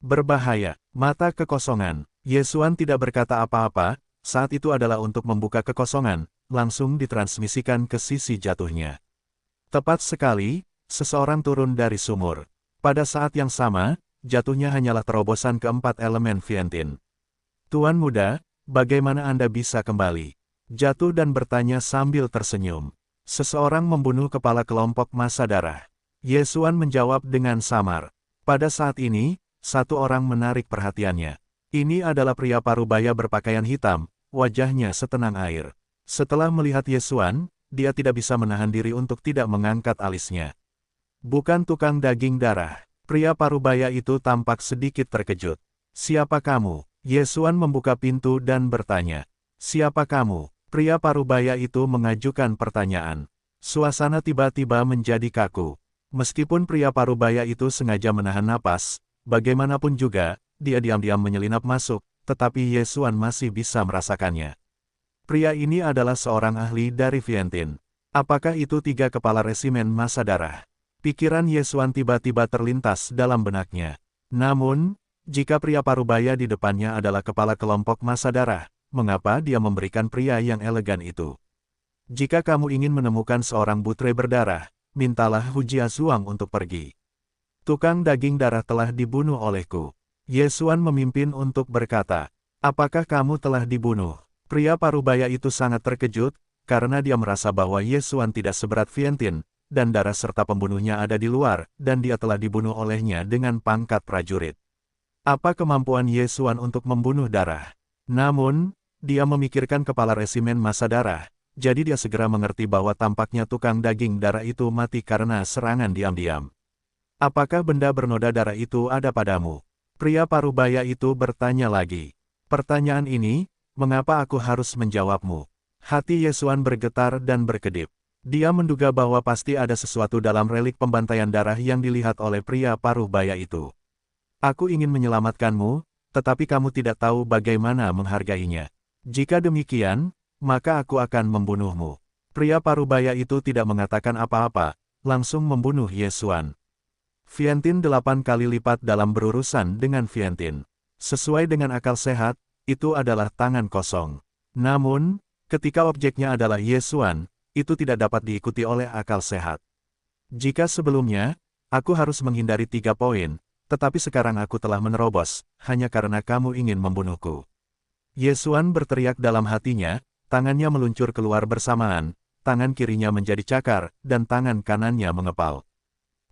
berbahaya. Mata kekosongan. Yesuan tidak berkata apa-apa, saat itu adalah untuk membuka kekosongan, langsung ditransmisikan ke sisi jatuhnya. Tepat sekali, seseorang turun dari sumur. Pada saat yang sama, jatuhnya hanyalah terobosan keempat elemen Vientin. Tuan muda, bagaimana Anda bisa kembali? Jatuh dan bertanya sambil tersenyum. Seseorang membunuh kepala kelompok massa darah. Yesuan menjawab dengan samar. Pada saat ini, satu orang menarik perhatiannya. Ini adalah pria parubaya berpakaian hitam, wajahnya setenang air. Setelah melihat Yesuan, dia tidak bisa menahan diri untuk tidak mengangkat alisnya. Bukan tukang daging darah. Pria parubaya itu tampak sedikit terkejut. Siapa kamu? Yesuan membuka pintu dan bertanya. Siapa kamu? Pria parubaya itu mengajukan pertanyaan. Suasana tiba-tiba menjadi kaku. Meskipun pria parubaya itu sengaja menahan napas, bagaimanapun juga, dia diam-diam menyelinap masuk, tetapi Yesuan masih bisa merasakannya. Pria ini adalah seorang ahli dari Vientin. Apakah itu 3 kepala resimen massa darah? Pikiran Yesuan tiba-tiba terlintas dalam benaknya. Namun, jika pria parubaya di depannya adalah kepala kelompok massa darah, mengapa dia memberikan pria yang elegan itu? Jika kamu ingin menemukan seorang butre berdarah, mintalah Hujiazuang untuk pergi. Tukang daging darah telah dibunuh olehku. Yesuan memimpin untuk berkata, apakah kamu telah dibunuh? Pria parubaya itu sangat terkejut, karena dia merasa bahwa Yesuan tidak seberat Vientin, dan darah serta pembunuhnya ada di luar, dan dia telah dibunuh olehnya dengan pangkat prajurit. Apa kemampuan Yesuan untuk membunuh darah? Namun, dia memikirkan kepala resimen massa darah, jadi dia segera mengerti bahwa tampaknya tukang daging darah itu mati karena serangan diam-diam. Apakah benda bernoda darah itu ada padamu? Pria parubaya itu bertanya lagi. Pertanyaan ini, mengapa aku harus menjawabmu? Hati Yesuan bergetar dan berkedip. Dia menduga bahwa pasti ada sesuatu dalam relik pembantaian darah yang dilihat oleh pria parubaya itu. Aku ingin menyelamatkanmu, tetapi kamu tidak tahu bagaimana menghargainya. Jika demikian, maka aku akan membunuhmu. Pria parubaya itu tidak mengatakan apa-apa, langsung membunuh Yesuan. Vientin 8 kali lipat dalam berurusan dengan Vientin. Sesuai dengan akal sehat, itu adalah tangan kosong. Namun, ketika objeknya adalah Yesuan, itu tidak dapat diikuti oleh akal sehat. Jika sebelumnya, aku harus menghindari 3 poin, tetapi sekarang aku telah menerobos, hanya karena kamu ingin membunuhku. Yesuan berteriak dalam hatinya, tangannya meluncur keluar bersamaan, tangan kirinya menjadi cakar, dan tangan kanannya mengepal.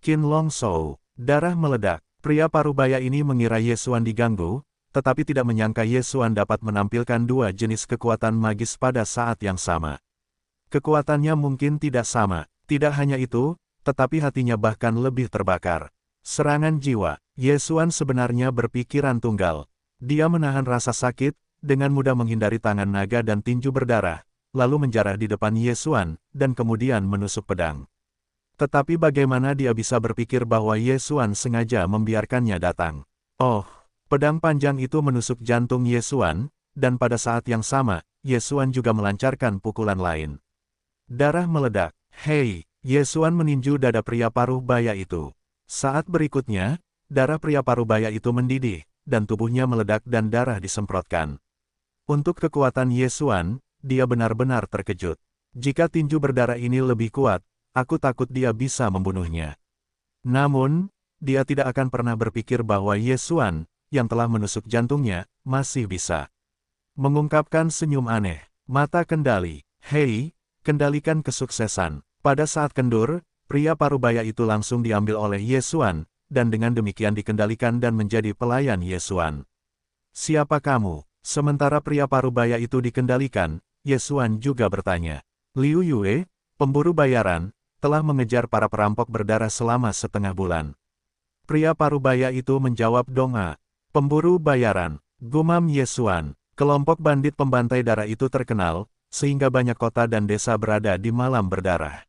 Qin Long Shou, darah meledak. Pria parubaya ini mengira Yesuan diganggu, tetapi tidak menyangka Yesuan dapat menampilkan 2 jenis kekuatan magis pada saat yang sama. Kekuatannya mungkin tidak sama, tidak hanya itu, tetapi hatinya bahkan lebih terbakar. Serangan jiwa. Yesuan sebenarnya berpikiran tunggal. Dia menahan rasa sakit, dengan mudah menghindari tangan naga dan tinju berdarah, lalu menjarah di depan Ye Xuan, dan kemudian menusuk pedang. Tetapi bagaimana dia bisa berpikir bahwa Ye Xuan sengaja membiarkannya datang? Oh, pedang panjang itu menusuk jantung Ye Xuan, dan pada saat yang sama, Ye Xuan juga melancarkan pukulan lain. Darah meledak. Hei, Ye Xuan meninju dada pria paruh baya itu. Saat berikutnya, darah pria paruh baya itu mendidih, dan tubuhnya meledak dan darah disemprotkan. Untuk kekuatan Ye Xuan, dia benar-benar terkejut. Jika tinju berdarah ini lebih kuat, aku takut dia bisa membunuhnya. Namun, dia tidak akan pernah berpikir bahwa Ye Xuan, yang telah menusuk jantungnya, masih bisa mengungkapkan senyum aneh. Mata kendali. Hei, kendalikan kesuksesan. Pada saat kendur, pria parubaya itu langsung diambil oleh Ye Xuan, dan dengan demikian dikendalikan dan menjadi pelayan Ye Xuan. Siapa kamu? Sementara pria parubaya itu dikendalikan, Ye Xuan juga bertanya. Liu Yue, pemburu bayaran, telah mengejar para perampok berdarah selama setengah bulan. Pria parubaya itu menjawab donga. Pemburu bayaran, gumam Ye Xuan. Kelompok bandit pembantai darah itu terkenal, sehingga banyak kota dan desa berada di malam berdarah.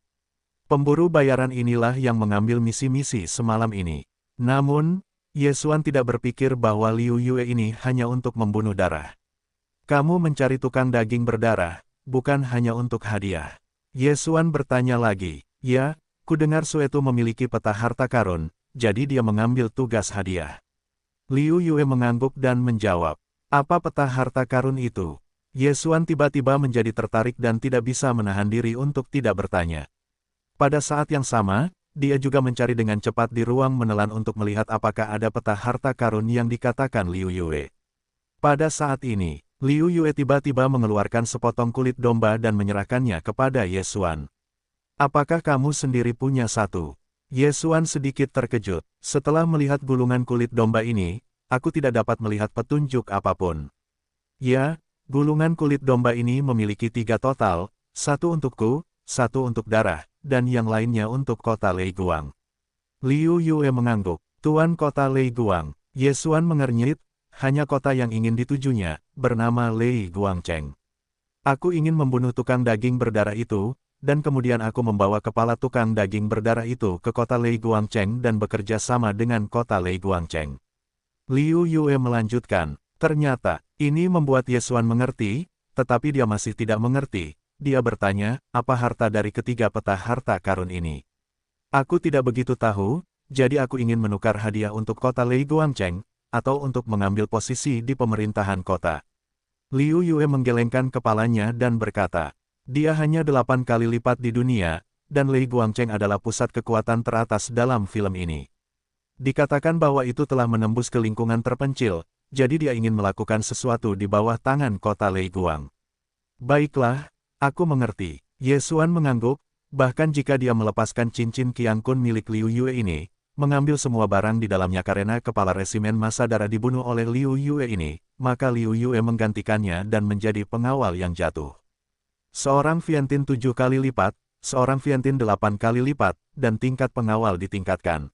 Pemburu bayaran inilah yang mengambil misi-misi semalam ini. Namun, Ye Xuan tidak berpikir bahwa Liu Yue ini hanya untuk membunuh darah. Kamu mencari tukang daging berdarah, bukan hanya untuk hadiah. Ye Xuan bertanya lagi. Ya, kudengar Suetu memiliki peta harta karun, jadi dia mengambil tugas hadiah. Liu Yue mengangguk dan menjawab. Apa peta harta karun itu? Ye Xuan tiba-tiba menjadi tertarik dan tidak bisa menahan diri untuk tidak bertanya. Pada saat yang sama, dia juga mencari dengan cepat di ruang menelan untuk melihat apakah ada peta harta karun yang dikatakan Liu Yue. Pada saat ini, Liu Yue tiba-tiba mengeluarkan sepotong kulit domba dan menyerahkannya kepada Ye Xuan. Apakah kamu sendiri punya satu? Ye Xuan sedikit terkejut. Setelah melihat gulungan kulit domba ini, aku tidak dapat melihat petunjuk apapun. Ya, gulungan kulit domba ini memiliki 3 total, 1 untukku, 1 untuk darah, dan yang lainnya untuk kota Lei Guang. Liu Yue mengangguk. Tuan kota Lei Guang. Ye Xuan mengernyit, hanya kota yang ingin ditujunya, bernama Lei Guangcheng. Aku ingin membunuh tukang daging berdarah itu, dan kemudian aku membawa kepala tukang daging berdarah itu ke kota Lei Guangcheng dan bekerja sama dengan kota Lei Guangcheng. Liu Yue melanjutkan, ternyata, ini membuat Ye Xuan mengerti, tetapi dia masih tidak mengerti. Dia bertanya, apa harta dari ketiga peta harta karun ini? Aku tidak begitu tahu, jadi aku ingin menukar hadiah untuk kota Lei Guangcheng, atau untuk mengambil posisi di pemerintahan kota. Liu Yue menggelengkan kepalanya dan berkata, dia hanya 8 kali lipat di dunia, dan Lei Guangcheng adalah pusat kekuatan teratas dalam film ini. Dikatakan bahwa itu telah menembus ke lingkungan terpencil, jadi dia ingin melakukan sesuatu di bawah tangan kota Lei Guang. Baiklah, aku mengerti. Ye Xuan mengangguk, bahkan jika dia melepaskan cincin Qiang Kun milik Liu Yue ini, mengambil semua barang di dalamnya karena kepala resimen massa darah dibunuh oleh Liu Yue ini, maka Liu Yue menggantikannya dan menjadi pengawal yang jatuh. Seorang Viantin 7 kali lipat, seorang Viantin 8 kali lipat, dan tingkat pengawal ditingkatkan.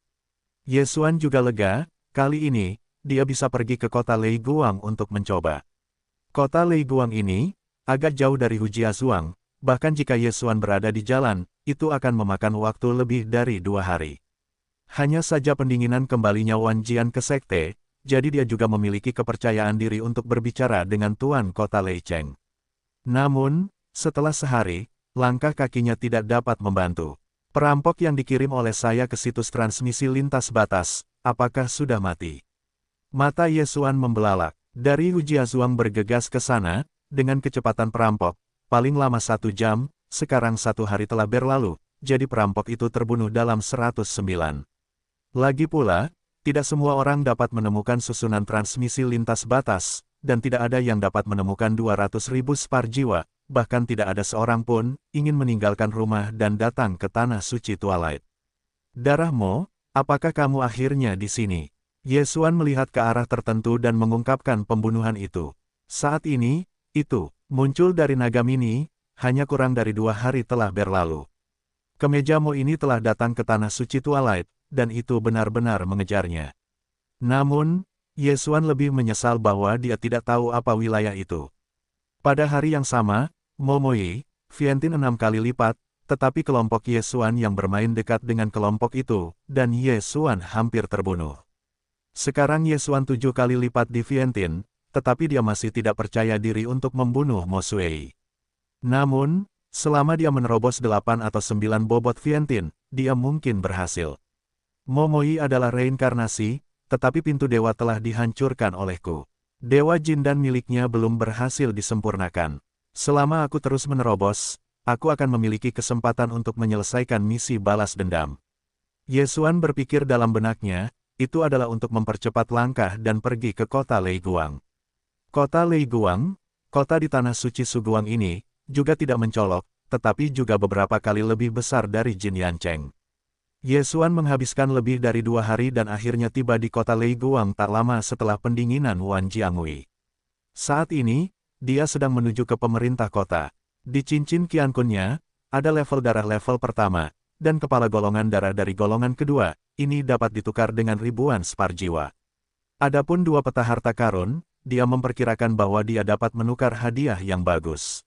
Ye Xuan juga lega, kali ini, dia bisa pergi ke kota Lei Guang untuk mencoba. Kota Lei Guang ini, agak jauh dari Hujiazhuang, bahkan jika Ye Xuan berada di jalan, itu akan memakan waktu lebih dari 2 hari. Hanya saja pendinginan kembalinya Wan Jian ke sekte, jadi dia juga memiliki kepercayaan diri untuk berbicara dengan Tuan Kota Lei Cheng. Namun, setelah sehari, langkah kakinya tidak dapat membantu. Perampok yang dikirim oleh saya ke situs transmisi lintas batas, apakah sudah mati? Mata Ye Xuan membelalak. Dari Hujiazhuang bergegas ke sana, dengan kecepatan perampok, paling lama 1 jam, sekarang 1 hari telah berlalu, jadi perampok itu terbunuh dalam 109. Lagi pula, tidak semua orang dapat menemukan susunan transmisi lintas batas, dan tidak ada yang dapat menemukan 200.000 spar jiwa, bahkan tidak ada seorang pun ingin meninggalkan rumah dan datang ke tanah suci Twilight. Darah Mo, apakah kamu akhirnya di sini? Ye Xuan melihat ke arah tertentu dan mengungkapkan pembunuhan itu. Saat ini, itu, muncul dari naga mini, hanya kurang dari 2 hari telah berlalu. Kemeja Mo ini telah datang ke tanah suci Twilight, dan itu benar-benar mengejarnya. Namun, Ye Xuan lebih menyesal bahwa dia tidak tahu apa wilayah itu. Pada hari yang sama, Momoyi, Vientiane 6 kali lipat, tetapi kelompok Ye Xuan yang bermain dekat dengan kelompok itu, dan Ye Xuan hampir terbunuh. Sekarang Ye Xuan 7 kali lipat di Vientiane, tetapi dia masih tidak percaya diri untuk membunuh Mo Xuei. Namun, selama dia menerobos 8 atau 9 bobot Vientiane, dia mungkin berhasil. Momoyi adalah reinkarnasi, tetapi pintu dewa telah dihancurkan olehku. Dewa Jin dan miliknya belum berhasil disempurnakan. Selama aku terus menerobos, aku akan memiliki kesempatan untuk menyelesaikan misi balas dendam. Ye Xuan berpikir dalam benaknya, itu adalah untuk mempercepat langkah dan pergi ke kota Leiguang. Kota Leiguang, kota di tanah suci Suguang ini, juga tidak mencolok, tetapi juga beberapa kali lebih besar dari Jin Yancheng. Ye Xuan menghabiskan lebih dari 2 hari dan akhirnya tiba di kota Leiguang tak lama setelah pendinginan Wan Jiangwei. Saat ini, dia sedang menuju ke pemerintah kota. Di cincin Qiankunnya, ada level darah level pertama, dan kepala golongan darah dari golongan kedua, ini dapat ditukar dengan ribuan spar jiwa. Adapun 2 peta harta karun, dia memperkirakan bahwa dia dapat menukar hadiah yang bagus.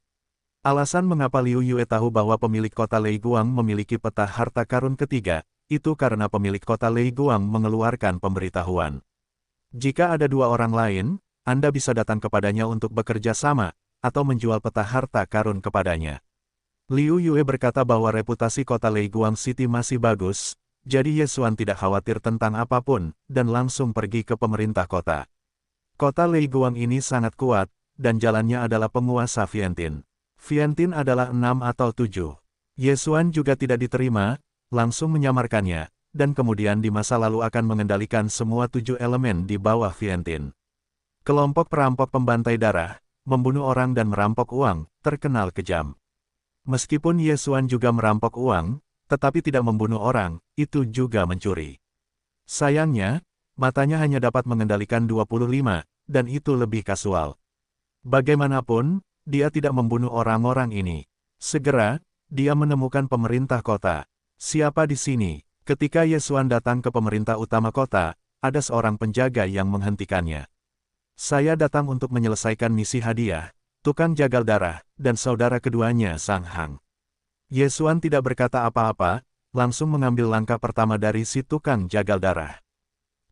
Alasan mengapa Liu Yue tahu bahwa pemilik kota Leiguang memiliki peta harta karun ketiga, itu karena pemilik kota Leiguang mengeluarkan pemberitahuan. Jika ada 2 orang lain, Anda bisa datang kepadanya untuk bekerja sama, atau menjual peta harta karun kepadanya. Liu Yue berkata bahwa reputasi kota Leiguang City masih bagus, jadi Ye Xuan tidak khawatir tentang apapun, dan langsung pergi ke pemerintah kota. Kota Leiguang ini sangat kuat, dan jalannya adalah penguasa Vientiane. Vientiane adalah 6 atau 7. Ye Xuan juga tidak diterima, langsung menyamarkannya, dan kemudian di masa lalu akan mengendalikan semua 7 elemen di bawah Vientiane. Kelompok perampok pembantai darah, membunuh orang dan merampok uang, terkenal kejam. Meskipun Ye Xuan juga merampok uang, tetapi tidak membunuh orang, itu juga mencuri. Sayangnya, matanya hanya dapat mengendalikan 25, dan itu lebih kasual. Bagaimanapun, dia tidak membunuh orang-orang ini. Segera, dia menemukan pemerintah kota. Siapa di sini? Ketika Ye Xuan datang ke pemerintah utama kota, ada seorang penjaga yang menghentikannya. Saya datang untuk menyelesaikan misi hadiah, tukang jagal darah, dan saudara keduanya Sang Hang. Ye Xuan tidak berkata apa-apa, langsung mengambil langkah pertama dari si tukang jagal darah.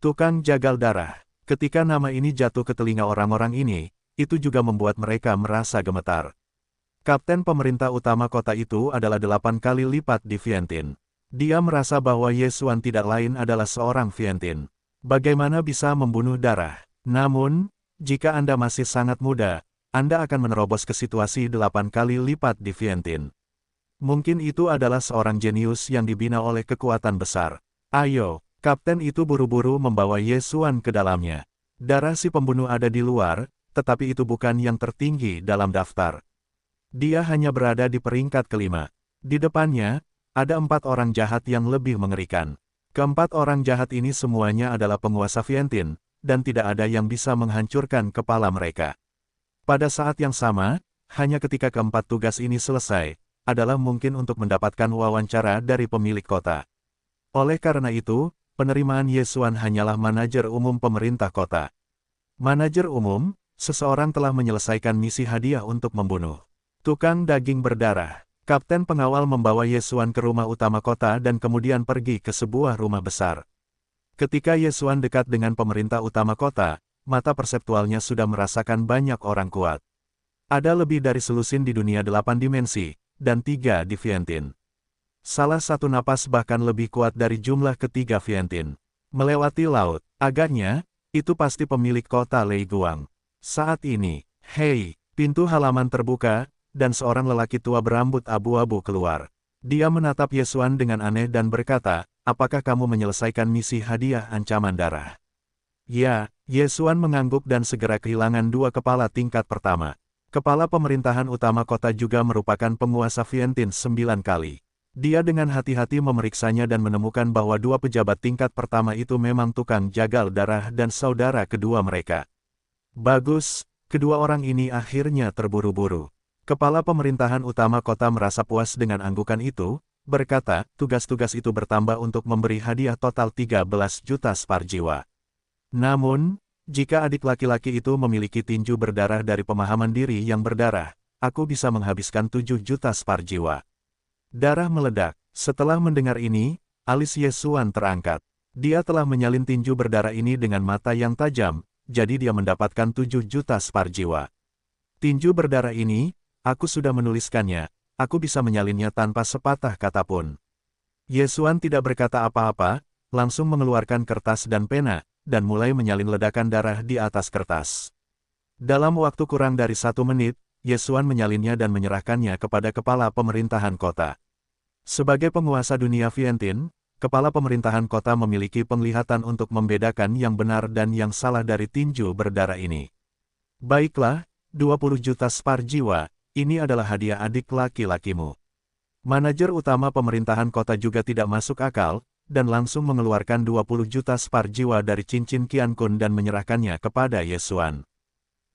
Tukang jagal darah. Ketika nama ini jatuh ke telinga orang-orang ini, itu juga membuat mereka merasa gemetar. Kapten pemerintah utama kota itu adalah 8 kali lipat di Vientiane. Dia merasa bahwa Ye Xuan tidak lain adalah seorang Vientiane. Bagaimana bisa membunuh darah? Namun, jika Anda masih sangat muda, Anda akan menerobos ke situasi 8 kali lipat di Vientiane. Mungkin itu adalah seorang jenius yang dibina oleh kekuatan besar. Ayo, kapten itu buru-buru membawa Ye Xuan ke dalamnya. Darah si pembunuh ada di luar, tetapi itu bukan yang tertinggi dalam daftar. Dia hanya berada di peringkat kelima. Di depannya, ada 4 orang jahat yang lebih mengerikan. Keempat orang jahat ini semuanya adalah penguasa Vientiane, dan tidak ada yang bisa menghancurkan kepala mereka. Pada saat yang sama, hanya ketika keempat tugas ini selesai, adalah mungkin untuk mendapatkan wawancara dari pemilik kota. Oleh karena itu, penerimaan Ye Xuan hanyalah manajer umum pemerintah kota. Manajer umum, seseorang telah menyelesaikan misi hadiah untuk membunuh tukang daging berdarah. Kapten pengawal membawa Ye Xuan ke rumah utama kota dan kemudian pergi ke sebuah rumah besar. Ketika Ye Xuan dekat dengan pemerintah utama kota, mata perseptualnya sudah merasakan banyak orang kuat. Ada lebih dari selusin di dunia 8 dimensi, dan 3 di Vientiane. Salah satu napas bahkan lebih kuat dari jumlah ketiga Vientiane. Melewati laut, agaknya, itu pasti pemilik kota Leiguang. Saat ini, hei, pintu halaman terbuka, dan seorang lelaki tua berambut abu-abu keluar. Dia menatap Ye Xuan dengan aneh dan berkata, apakah kamu menyelesaikan misi hadiah ancaman darah? Ya, Ye Xuan mengangguk dan segera kehilangan 2 kepala tingkat pertama. Kepala pemerintahan utama kota juga merupakan penguasa Vientiane 9 kali. Dia dengan hati-hati memeriksanya dan menemukan bahwa 2 pejabat tingkat pertama itu memang tukang jagal darah dan saudara kedua mereka. Bagus, kedua orang ini akhirnya terburu-buru. Kepala pemerintahan utama kota merasa puas dengan anggukan itu, berkata, tugas-tugas itu bertambah untuk memberi hadiah total 13 juta spar jiwa. Namun, Jika adik laki-laki itu memiliki tinju berdarah dari pemahaman diri yang berdarah, aku bisa menghabiskan 7 juta spar jiwa. Darah meledak. Setelah mendengar ini, alis Ye Xuan terangkat. Dia telah menyalin tinju berdarah ini dengan mata yang tajam, jadi dia mendapatkan 7 juta spar jiwa. Tinju berdarah ini, aku sudah menuliskannya, aku bisa menyalinnya tanpa sepatah kata pun. Ye Xuan tidak berkata apa-apa, langsung mengeluarkan kertas dan pena, dan mulai menyalin ledakan darah di atas kertas. Dalam waktu kurang dari 1 menit, Ye Xuan menyalinnya dan menyerahkannya kepada kepala pemerintahan kota. Sebagai penguasa dunia Vientiane, kepala pemerintahan kota memiliki penglihatan untuk membedakan yang benar dan yang salah dari tinju berdarah ini. Baiklah, 20 juta spar jiwa, ini adalah hadiah adik laki-lakimu. Manajer utama pemerintahan kota juga tidak masuk akal, dan langsung mengeluarkan 20 juta spar jiwa dari cincin Qiankun dan menyerahkannya kepada Ye Xuan.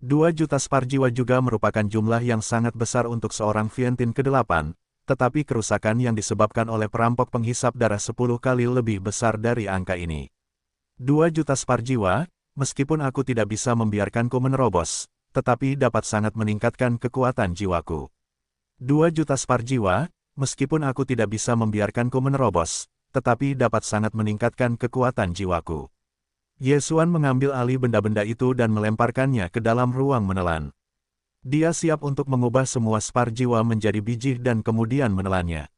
2 juta spar jiwa juga merupakan jumlah yang sangat besar untuk seorang Vientiane ke-8, tetapi kerusakan yang disebabkan oleh perampok penghisap darah 10 kali lebih besar dari angka ini. 2 juta spar jiwa, meskipun aku tidak bisa membiarkanku menerobos, tetapi dapat sangat meningkatkan kekuatan jiwaku. 2 juta spar jiwa, meskipun aku tidak bisa membiarkanku menerobos, tetapi dapat sangat meningkatkan kekuatan jiwaku. Ye Xuan mengambil alih benda-benda itu dan melemparkannya ke dalam ruang menelan. Dia siap untuk mengubah semua spar jiwa menjadi biji dan kemudian menelannya.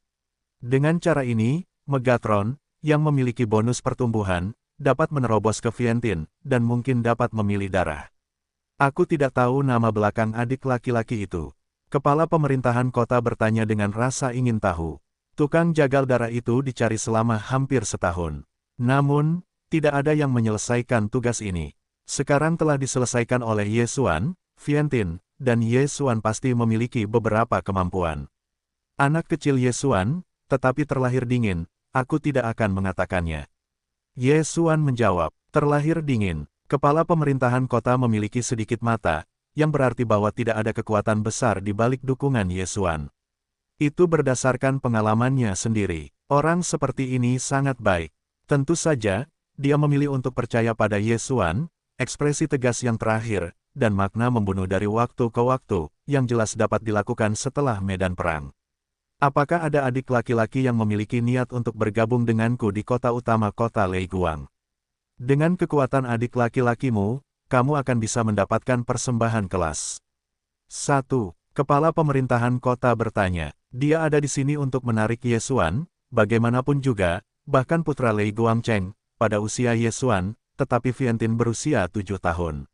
Dengan cara ini, Megatron, yang memiliki bonus pertumbuhan, dapat menerobos ke Vientiane, dan mungkin dapat memilih darah. Aku tidak tahu nama belakang adik laki-laki itu. Kepala pemerintahan kota bertanya dengan rasa ingin tahu. Tukang jagal darah itu dicari selama hampir setahun. Namun, tidak ada yang menyelesaikan tugas ini. Sekarang telah diselesaikan oleh Ye Xuan, Vientiane, dan Ye Xuan pasti memiliki beberapa kemampuan. Anak kecil Ye Xuan, tetapi terlahir dingin, aku tidak akan mengatakannya. Ye Xuan menjawab, terlahir dingin. Kepala pemerintahan kota memiliki sedikit mata, yang berarti bahwa tidak ada kekuatan besar di balik dukungan Ye Xuan. Itu berdasarkan pengalamannya sendiri. Orang seperti ini sangat baik. Tentu saja, dia memilih untuk percaya pada Ye Xuan, ekspresi tegas yang terakhir, dan makna membunuh dari waktu ke waktu, yang jelas dapat dilakukan setelah medan perang. Apakah ada adik laki-laki yang memiliki niat untuk bergabung denganku di kota utama kota Leiguang? Dengan kekuatan adik laki-lakimu, kamu akan bisa mendapatkan persembahan kelas. 1. Kepala pemerintahan kota bertanya. Dia ada di sini untuk menarik Ye Xuan, bagaimanapun juga, bahkan putra Leiguang Cheng, pada usia Ye Xuan, tetapi Vientiane berusia 7 tahun.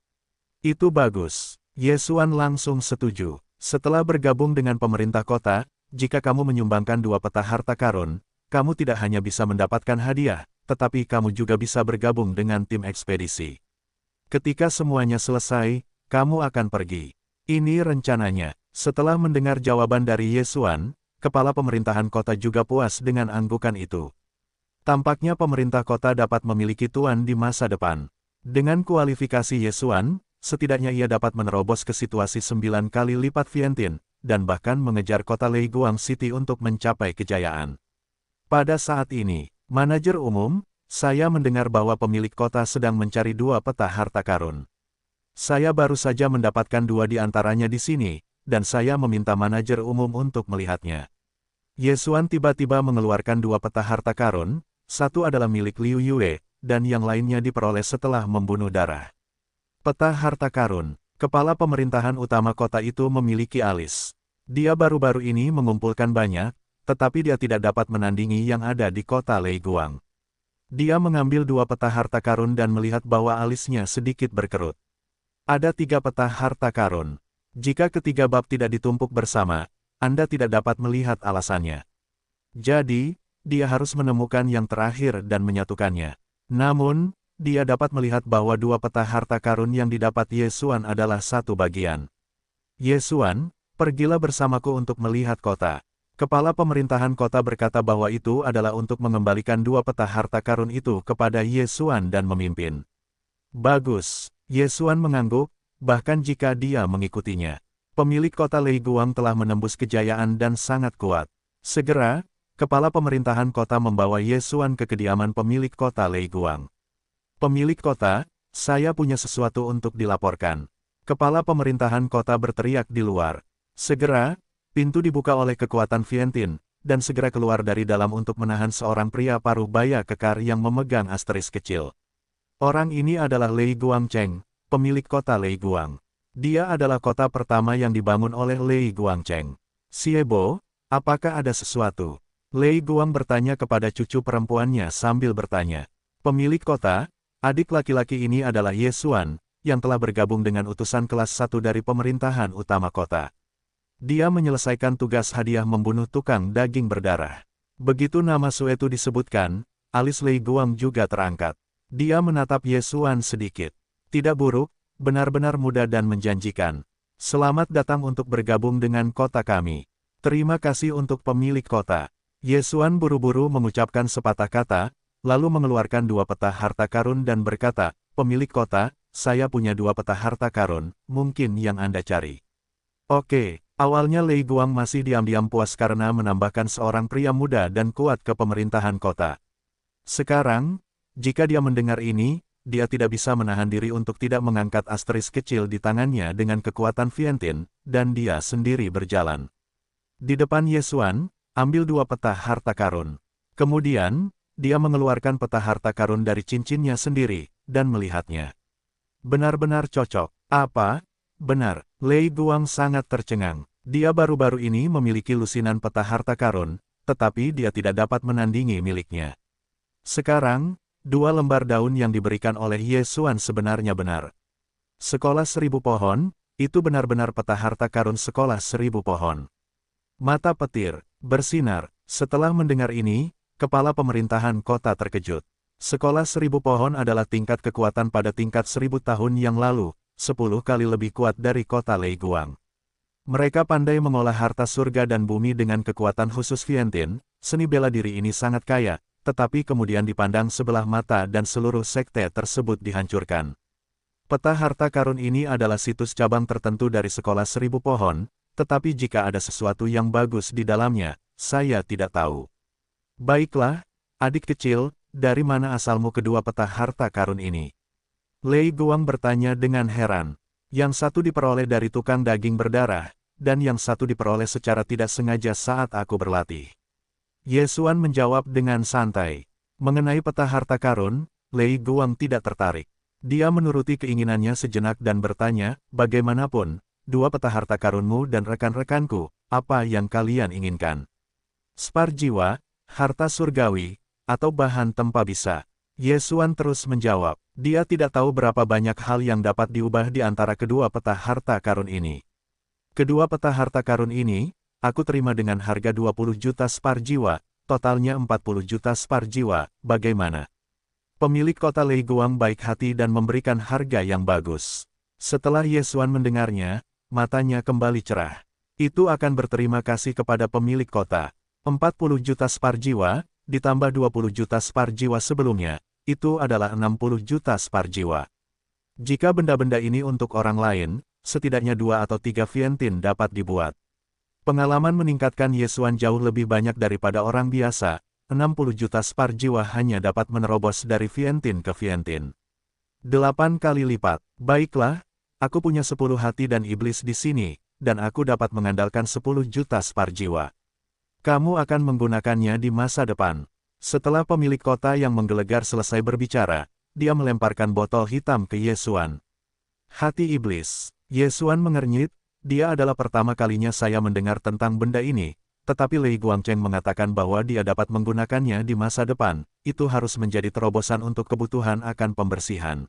Itu bagus. Ye Xuan langsung setuju. Setelah bergabung dengan pemerintah kota, jika kamu menyumbangkan 2 peta harta karun, kamu tidak hanya bisa mendapatkan hadiah, tetapi kamu juga bisa bergabung dengan tim ekspedisi. Ketika semuanya selesai, kamu akan pergi. Ini rencananya. Setelah mendengar jawaban dari Ye Xuan, kepala pemerintahan kota juga puas dengan anggukan itu. Tampaknya pemerintah kota dapat memiliki tuan di masa depan. Dengan kualifikasi Ye Xuan, setidaknya ia dapat menerobos ke situasi 9 kali lipat Vientiane, dan bahkan mengejar kota Leiguang City untuk mencapai kejayaan. Pada saat ini, manajer umum, saya mendengar bahwa pemilik kota sedang mencari 2 peta harta karun. Saya baru saja mendapatkan 2 di antaranya di sini, dan saya meminta manajer umum untuk melihatnya. Ye Xuan tiba-tiba mengeluarkan 2 peta harta karun, satu adalah milik Liu Yue, dan yang lainnya diperoleh setelah membunuh darah. Peta harta karun. Kepala pemerintahan utama kota itu memiliki alis. Dia baru-baru ini mengumpulkan banyak, tetapi dia tidak dapat menandingi yang ada di kota Leiguang. Dia mengambil 2 peta harta karun dan melihat bahwa alisnya sedikit berkerut. Ada 3 peta harta karun. Jika ketiga bab tidak ditumpuk bersama, Anda tidak dapat melihat alasannya. Jadi, dia harus menemukan yang terakhir dan menyatukannya. Namun, dia dapat melihat bahwa 2 peta harta karun yang didapat Ye Xuan adalah satu bagian. Ye Xuan, pergilah bersamaku untuk melihat kota. Kepala pemerintahan kota berkata bahwa itu adalah untuk mengembalikan 2 peta harta karun itu kepada Ye Xuan dan memimpin. Bagus. Ye Xuan mengangguk, bahkan jika dia mengikutinya. Pemilik kota Leiguang telah menembus kejayaan dan sangat kuat. Segera, kepala pemerintahan kota membawa Ye Xuan ke kediaman pemilik kota Leiguang. Pemilik kota, Saya punya sesuatu untuk dilaporkan. Kepala pemerintahan kota berteriak di luar. Segera, pintu dibuka oleh kekuatan Vientin, dan segera keluar dari dalam untuk menahan seorang pria paruh baya kekar yang memegang asteris kecil. Orang ini adalah Lei Guangcheng, pemilik kota Lei Guang. Dia adalah kota pertama yang dibangun oleh Lei Guangcheng. Siebo, apakah ada sesuatu? Lei Guang bertanya kepada cucu perempuannya sambil bertanya. Pemilik kota, adik laki-laki ini adalah Ye Xuan, yang telah bergabung dengan utusan kelas 1 dari pemerintahan utama kota. Dia menyelesaikan tugas hadiah membunuh tukang daging berdarah. Begitu nama Suetu disebutkan, alis Lei Guang juga terangkat. Dia menatap Ye Xuan sedikit. Tidak buruk, benar-benar muda dan menjanjikan. Selamat datang untuk bergabung dengan kota kami. Terima kasih untuk pemilik kota. Ye Xuan buru-buru mengucapkan sepatah kata, lalu mengeluarkan 2 peta harta karun dan berkata, pemilik kota, saya punya 2 peta harta karun, mungkin yang Anda cari. Oke, awalnya Lei Guang masih diam-diam puas karena menambahkan seorang pria muda dan kuat ke pemerintahan kota. Sekarang, jika dia mendengar ini, dia tidak bisa menahan diri untuk tidak mengangkat asteris kecil di tangannya dengan kekuatan Vientin, dan dia sendiri berjalan. Di depan Ye Xuan, ambil 2 peta harta karun. Kemudian, dia mengeluarkan peta harta karun dari cincinnya sendiri, dan melihatnya. Benar-benar cocok. Apa? Benar, Lei Guang sangat tercengang. Dia baru-baru ini memiliki lusinan peta harta karun, tetapi dia tidak dapat menandingi miliknya. Sekarang, 2 lembar daun yang diberikan oleh Ye Xuan sebenarnya benar. Sekolah 1000 pohon, itu benar-benar peta harta karun sekolah 1000 pohon. Mata petir bersinar. Setelah mendengar ini, kepala pemerintahan kota terkejut. Sekolah 1000 pohon adalah tingkat kekuatan pada tingkat 1000 tahun yang lalu, 10 kali lebih kuat dari kota Lei Guang. Mereka pandai mengolah harta surga dan bumi dengan kekuatan khusus Vientin. Seni bela diri ini sangat kaya, tetapi kemudian dipandang sebelah mata dan seluruh sekte tersebut dihancurkan. Peta harta karun ini adalah situs cabang tertentu dari sekolah 1000 pohon, tetapi jika ada sesuatu yang bagus di dalamnya, saya tidak tahu. Baiklah, adik kecil, dari mana asalmu kedua peta harta karun ini? Lei Guang bertanya dengan heran. Yang satu diperoleh dari tukang daging berdarah, dan yang satu diperoleh secara tidak sengaja saat aku berlatih. Ye Xuan menjawab dengan santai. Mengenai peta harta karun, Lei Guang tidak tertarik. Dia menuruti keinginannya sejenak dan bertanya, bagaimanapun, 2 peta harta karunmu dan rekan-rekanku, apa yang kalian inginkan? Spar jiwa, harta surgawi, atau bahan tempa bisa? Ye Xuan terus menjawab. Dia tidak tahu berapa banyak hal yang dapat diubah di antara kedua peta harta karun ini. Kedua peta harta karun ini, aku terima dengan harga 20 juta spar jiwa, totalnya 40 juta spar jiwa, bagaimana? Pemilik kota Lei Guang baik hati dan memberikan harga yang bagus. Setelah Ye Xuan mendengarnya, matanya kembali cerah. Itu akan berterima kasih kepada pemilik kota. 40 juta spar jiwa, ditambah 20 juta spar jiwa sebelumnya, itu adalah 60 juta spar jiwa. Jika benda-benda ini untuk orang lain, setidaknya 2 atau 3 Vientin dapat dibuat. Pengalaman meningkatkan Ye Xuan jauh lebih banyak daripada orang biasa, 60 juta spar jiwa hanya dapat menerobos dari Vientin ke Vientin. 8 kali lipat. Baiklah, aku punya 10 hati dan iblis di sini, dan aku dapat mengandalkan 10 juta spar jiwa. Kamu akan menggunakannya di masa depan. Setelah pemilik kota yang menggelegar selesai berbicara, dia melemparkan botol hitam ke Ye Xuan. Hati iblis. Ye Xuan mengernyit, dia adalah pertama kalinya saya mendengar tentang benda ini, tetapi Lei Guangcheng mengatakan bahwa dia dapat menggunakannya di masa depan, itu harus menjadi terobosan untuk kebutuhan akan pembersihan.